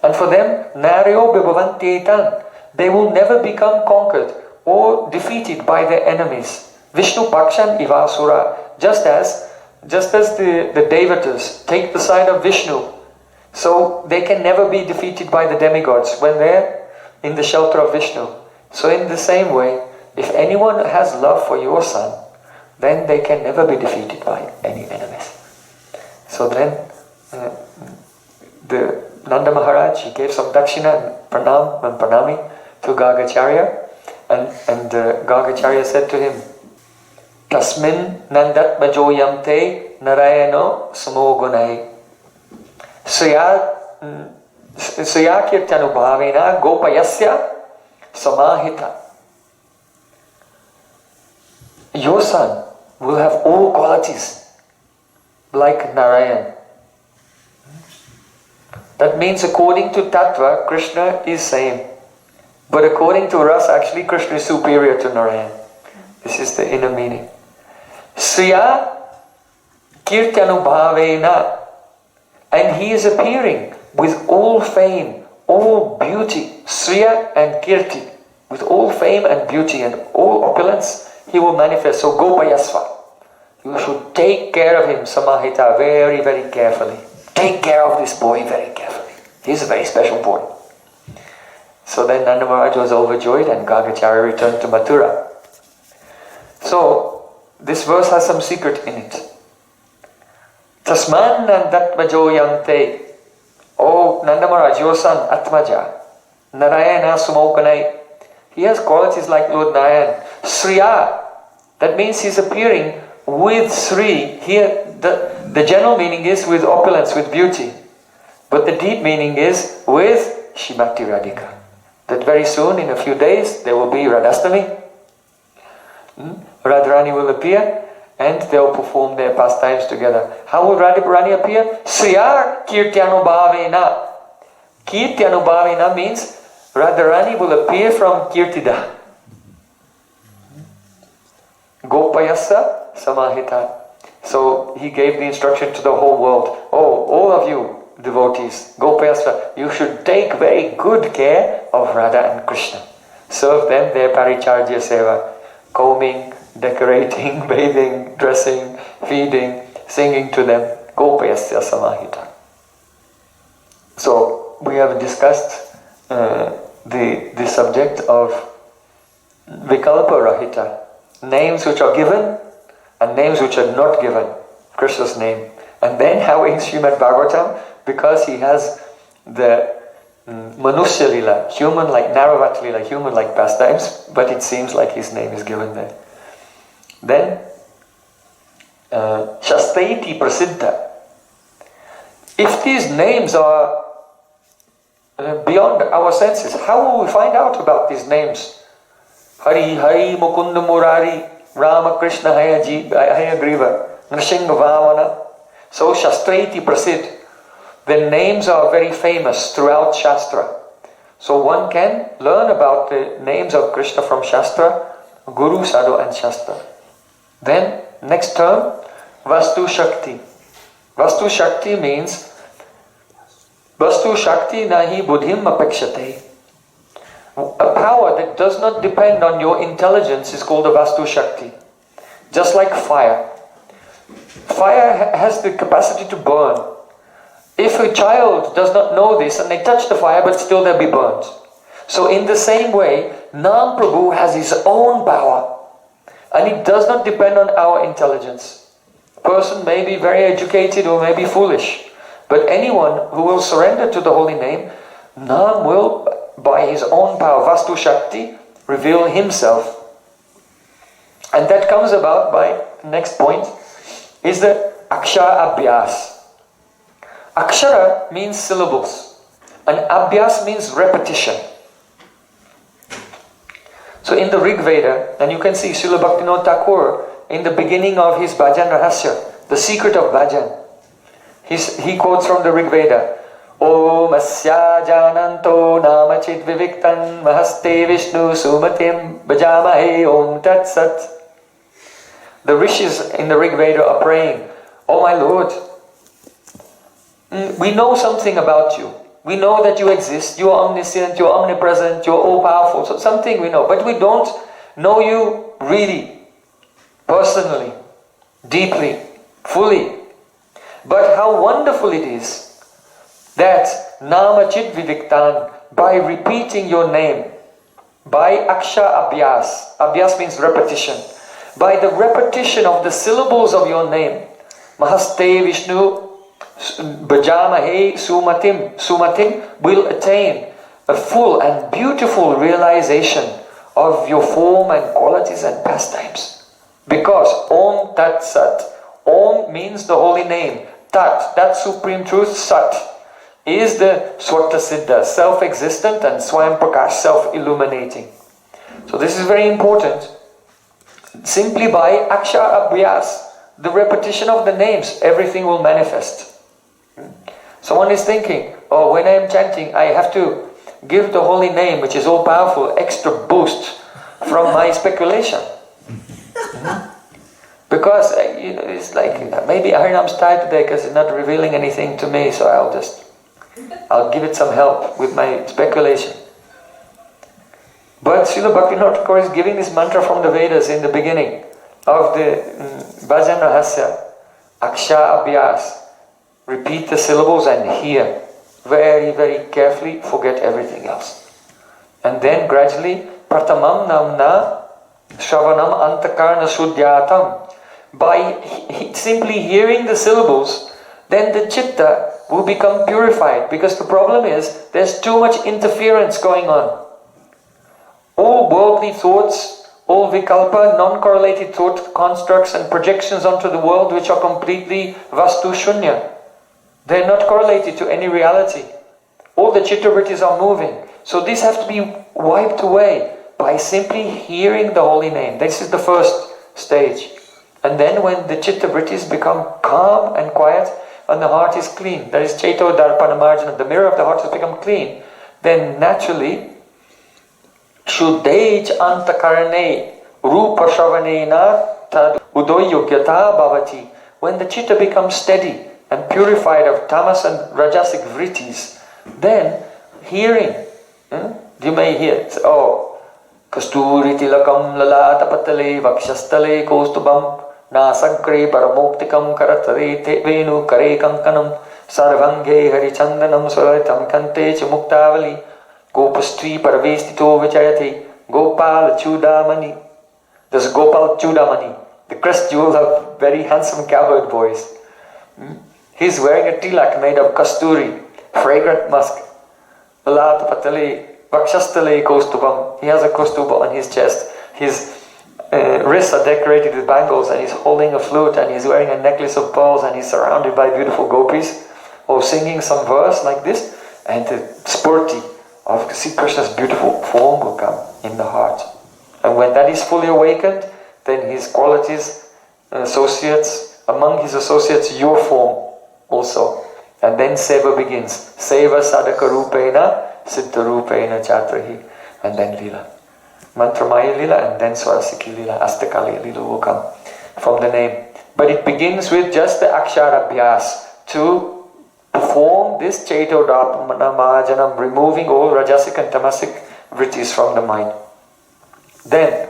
Speaker 1: And for them, naryo vibhavanti etan, they will never become conquered or defeated by their enemies. Vishnu pakshan ivasura, just as the Devatas take the side of Vishnu, so they can never be defeated by the demigods when they're in the shelter of Vishnu. So in the same way, if anyone has love for your son, then they can never be defeated by any enemies. So then the Nanda Maharaj, he gave some dakshina and pranami to Gargacharya, and Gargacharya said to him, Tasmin nandat majoyam te narayano samogunai Suyakirtanubhavena gopayasya samahita. Your son will have all qualities like Narayan. That means according to Tattva, Krishna is same. But according to Rasa, actually Krishna is superior to Narayan. This is the inner meaning. Sriya Kirtanubhavena, and he is appearing with all fame, all beauty, Sriya and Kirti, with all fame and beauty and all opulence, he will manifest. So Gopayasva, you should take care of him, Samahita, very, very carefully. Take care of this boy very carefully. He's a very special boy. So then Nanda Maharaj was overjoyed and Gargacharya returned to Mathura. So this verse has some secret in it. Tasman nandatmajo yante. Oh Nanda Maharaj, your son Atmaja, Narayana Sumokanai. He has qualities like Lord Narayan. Sriya, that means he's appearing with Sri. Here, the general meaning is with opulence, with beauty. But the deep meaning is with Shrimati Radhika. That very soon, in a few days, there will be Radhastami. Radharani will appear and they'll perform their pastimes together. How will Radharani appear? Sriya Kirtyanubhavena. Kirtyanubhavena means Radharani will appear from Kirtida. Gopayasa Samahita. So he gave the instruction to the whole world. Oh, all of you devotees, Gopayasa, you should take very good care of Radha and Krishna. Serve them their paricharya seva. Combing, decorating, bathing, dressing, feeding, singing to them. Gopayasya Samahita. So we have discussed the subject of Vikalpa Rahita. Names which are given and names which are not given. Krishna's name. And then how in Srimad Bhagavatam, because he has the Manusya Lila, human like Naravat Lila, human like pastimes, but it seems like his name is given there. Then Shastaiti Prasiddha. If these names are beyond our senses, how will we find out about these names? Hari Hari Mukunda Murari Rama Krishna Hayagriva Nrsimha Vamana. So Shastraiti Prasid. The names are very famous throughout Shastra. So one can learn about the names of Krishna from Shastra, Guru, Sadhu and Shastra. Then next term, Vastu Shakti. Vastu Shakti means Vastu Shakti nahi buddhim apekshate. A power that does not depend on your intelligence is called a Vastu Shakti. Just like fire. Fire has the capacity to burn. If a child does not know this and they touch the fire but still they'll be burnt. So in the same way, Nam Prabhu has his own power. And it does not depend on our intelligence. A person may be very educated or may be foolish. But anyone who will surrender to the holy name, Nam will, by his own power, Vastu Shakti, reveal himself. And that comes about by, next point, is the Akshara Abhyas. Akshara means syllables. And Abhyas means repetition. So in the Rig Veda, and you can see Srila Bhaktivinoda Thakur in the beginning of his Bhajan Rahasya, the secret of Bhajan, he quotes from the Rig Veda, Om asya jananto namachit viviktan mahaste vishnu sumatim bhajamahe om tat sat. The rishis in the Rig Veda are praying, Oh my Lord, we know something about you. We know that you exist, you are omniscient, you are omnipresent, you are all-powerful. So something we know, but we don't know you really, personally, deeply, fully. But how wonderful it is that Namachit Viviktan, by repeating your name, by Aksha Abhyas, Abhyas means repetition, by the repetition of the syllables of your name, Mahaste Vishnu Bhajamahe Sumatim. Sumatim will attain a full and beautiful realization of your form and qualities and pastimes. Because Om Tat Sat, Om means the holy name, Tat, that supreme truth, Sat, is the Swarta Siddha, self-existent and Swayam Prakash, self-illuminating. So this is very important. Simply by Akshara Abhyas, the repetition of the names, everything will manifest. Someone is thinking, oh, when I am chanting, I have to give the holy name, which is all powerful, extra boost from my speculation. Because it's like, maybe Harinam's tired today because it's not revealing anything to me, so I'll give it some help with my speculation. But Srila Bhaktivinoda Thakur is giving this mantra from the Vedas in the beginning of the Bhajan Rahasya, Aksha Abhyas. Repeat the syllables and hear very, very carefully, forget everything else. And then gradually, Pratamam Namna Shravanam Antakarna Shuddhyatam. By simply hearing the syllables, then the chitta will become purified, because the problem is there's too much interference going on. All worldly thoughts, all vikalpa, non-correlated thought constructs and projections onto the world which are completely vastu shunya. They're not correlated to any reality. All the chitta-vrittis are moving. So these have to be wiped away by simply hearing the holy name. This is the first stage. And then when the chitta-vrittis become calm and quiet and the heart is clean, that is Chaito Darpana Marjana, the mirror of the heart has become clean, then naturally Shuddhej antakarane rupa shravanena tad udoyogyata bhavati. When the chitta becomes steady and purified of tamas and rajasic vrittis, then hearing, you may hear, Kasturi tilakam lalata patale vakshastale kostubam nasagre paramoktikam karatare te venu kare kankanam sarvange harichandanam swaritam kante chamuktavali gopastri paravestito vichayate gopal chudamani. There's Gopal Chudamani, the crest jewel of very handsome cowherd boys. He's wearing a tilak made of kasturi, fragrant musk. Lalata patale vakshastale kostubam. He has a kostuba on his chest. His wrists are decorated with bangles, and he's holding a flute, and he's wearing a necklace of pearls, and he's surrounded by beautiful gopis, or singing some verse like this, and the spurti of Sri Krishna's beautiful form will come in the heart. And when that is fully awakened, then his qualities and associates, among his associates, your form also. And then seva begins. Seva sadhaka rupena, siddha rupena chatrahi. And then lila. Mantramaya lila, and then swarasiki lila, astakali lila will come from the name. But it begins with just the akshara abhyas to perform this chaito dharpana majanam, removing all rajasic and tamasic vrittis from the mind. Then,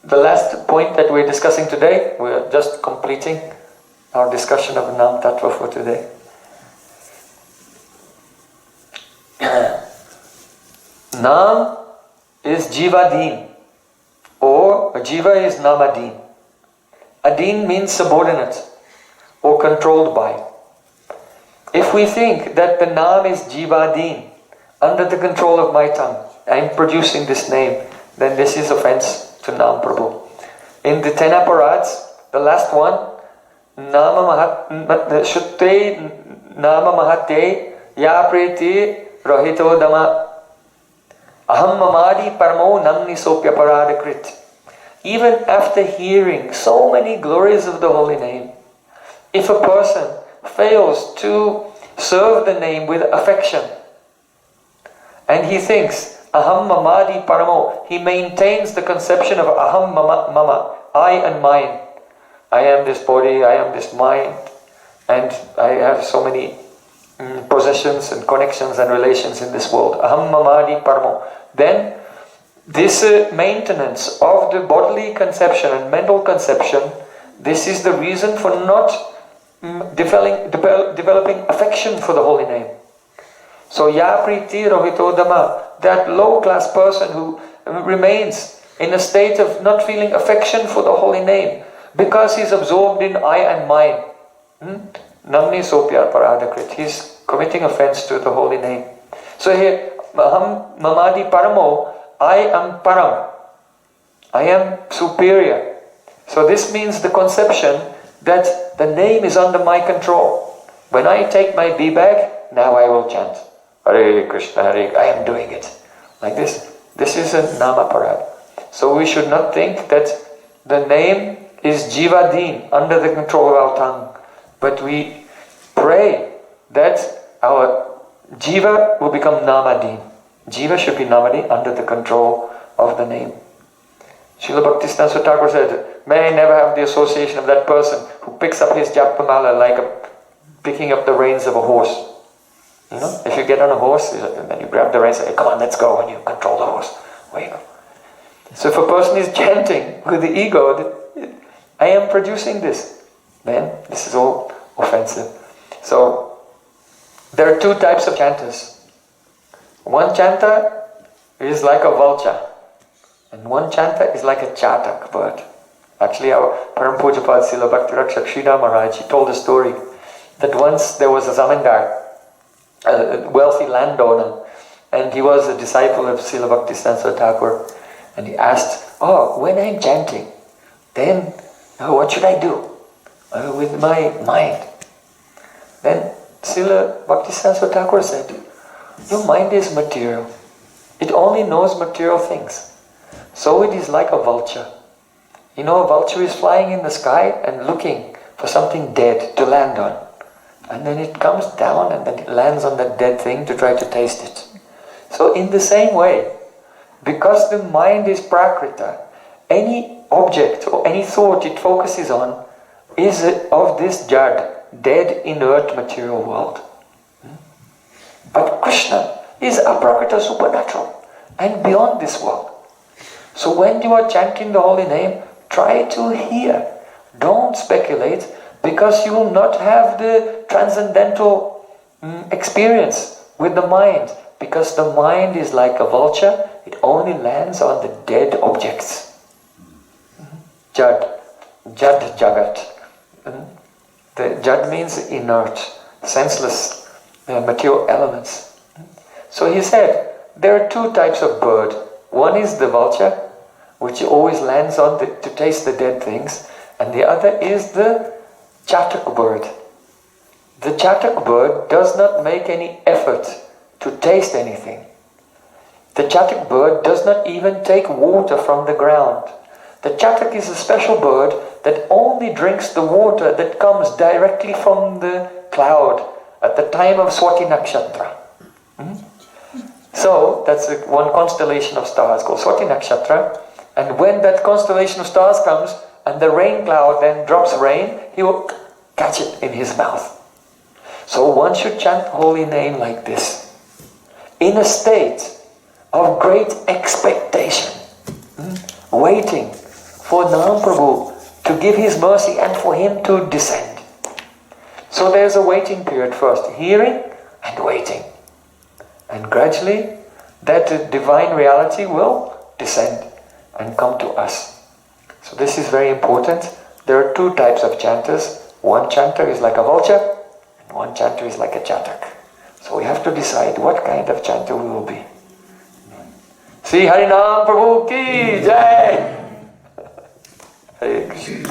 Speaker 1: the last point that we're discussing today, we're just completing our discussion of Nam Tattva for today. Nam is Jivadeen, or Jiva is Namadeen. Adeen means subordinate or controlled by. If we think that the Nam is Jivadeen, under the control of my tongue, I am producing this name, then this is offense to Nam Prabhu. In the 10 aparads, the last one, Shutte Nama Mahate Ya Preti Rohito Dama Aham Mamadi Parmo Namni Sopya Paradakrit. Even after hearing so many glories of the holy name, if a person fails to serve the name with affection, and he thinks Aham Mamadi Paramo, he maintains the conception of Aham Mama, I and mine. I am this body, I am this mind, and I have so many possessions and connections and relations in this world. Aham Mamadi Paramo. Then this maintenance of the bodily conception and mental conception, this is the reason for not developing affection for the holy name. So Ya Priti Rohito Dama, that low class person who remains in a state of not feeling affection for the holy name because he's absorbed in I and mine. Namni Sopya Paradakrit. He's committing offense to the holy name. So here, Maham Mamadi Paramo, I am Param. I am superior. So this means the conception that the name is under my control. When I take my bag, now I will chant Hare Krishna, Hare, I am doing it. Like this. This is a Namaparad. So we should not think that the name is Jivadeen, under the control of our tongue. But we pray that our Jiva will become Namadeen. Jiva should be Namadeen, under the control of the name. Srila Bhaktisiddhanta Thakur said, may I never have the association of that person who picks up his japamala like picking up the reins of a horse. You know, if you get on a horse and then you grab the reins and say, come on, let's go, and you control the horse. Where you go? So if a person is chanting with the ego, I am producing this, then this is all offensive. So there are two types of chanters. One chanter is like a vulture, and one chanter is like a chatak bird. Actually, our Param Pujapad Srila Bhakti Rakshak Sridhar Maharaj, he told a story that once there was a zamindar a wealthy landowner, and he was a disciple of Srila Bhaktisiddhanta Thakur, and he asked, when I'm chanting, then what should I do with my mind? Then Srila Bhaktisiddhanta Thakur said, your mind is material. It only knows material things. So it is like a vulture. A vulture is flying in the sky and looking for something dead to land on. And then it comes down and then it lands on that dead thing to try to taste it. So in the same way, because the mind is prakrita, any object or any thought it focuses on is of this jad, dead, inert material world. But Krishna is aprakrita, supernatural and beyond this world. So when you are chanting the holy name, try to hear. Don't speculate, because you will not have the transcendental experience with the mind, because the mind is like a vulture, it only lands on the dead objects. Jad jagat. The jad means inert, senseless material elements. So he said, there are two types of bird. One is the vulture, which always lands on to taste the dead things, and the other is the chatak bird. The chatak bird does not make any effort to taste anything. The chatak bird does not even take water from the ground. The chatak is a special bird that only drinks the water that comes directly from the cloud at the time of Swati Nakshatra. So that's one constellation of stars called Swati Nakshatra, and when that constellation of stars comes and the rain cloud then drops rain, he will catch it in his mouth. So one should chant holy name like this, in a state of great expectation, waiting for Nam Prabhu to give his mercy and for him to descend. So there's a waiting period first, hearing and waiting. And gradually that divine reality will descend and come to us. So this is very important. There are two types of chanters. One chanter is like a vulture, and one chanter is like a chatak. So we have to decide what kind of chanter we will be. Sri Harinam Prabhu ki Jai! Hare Krishna.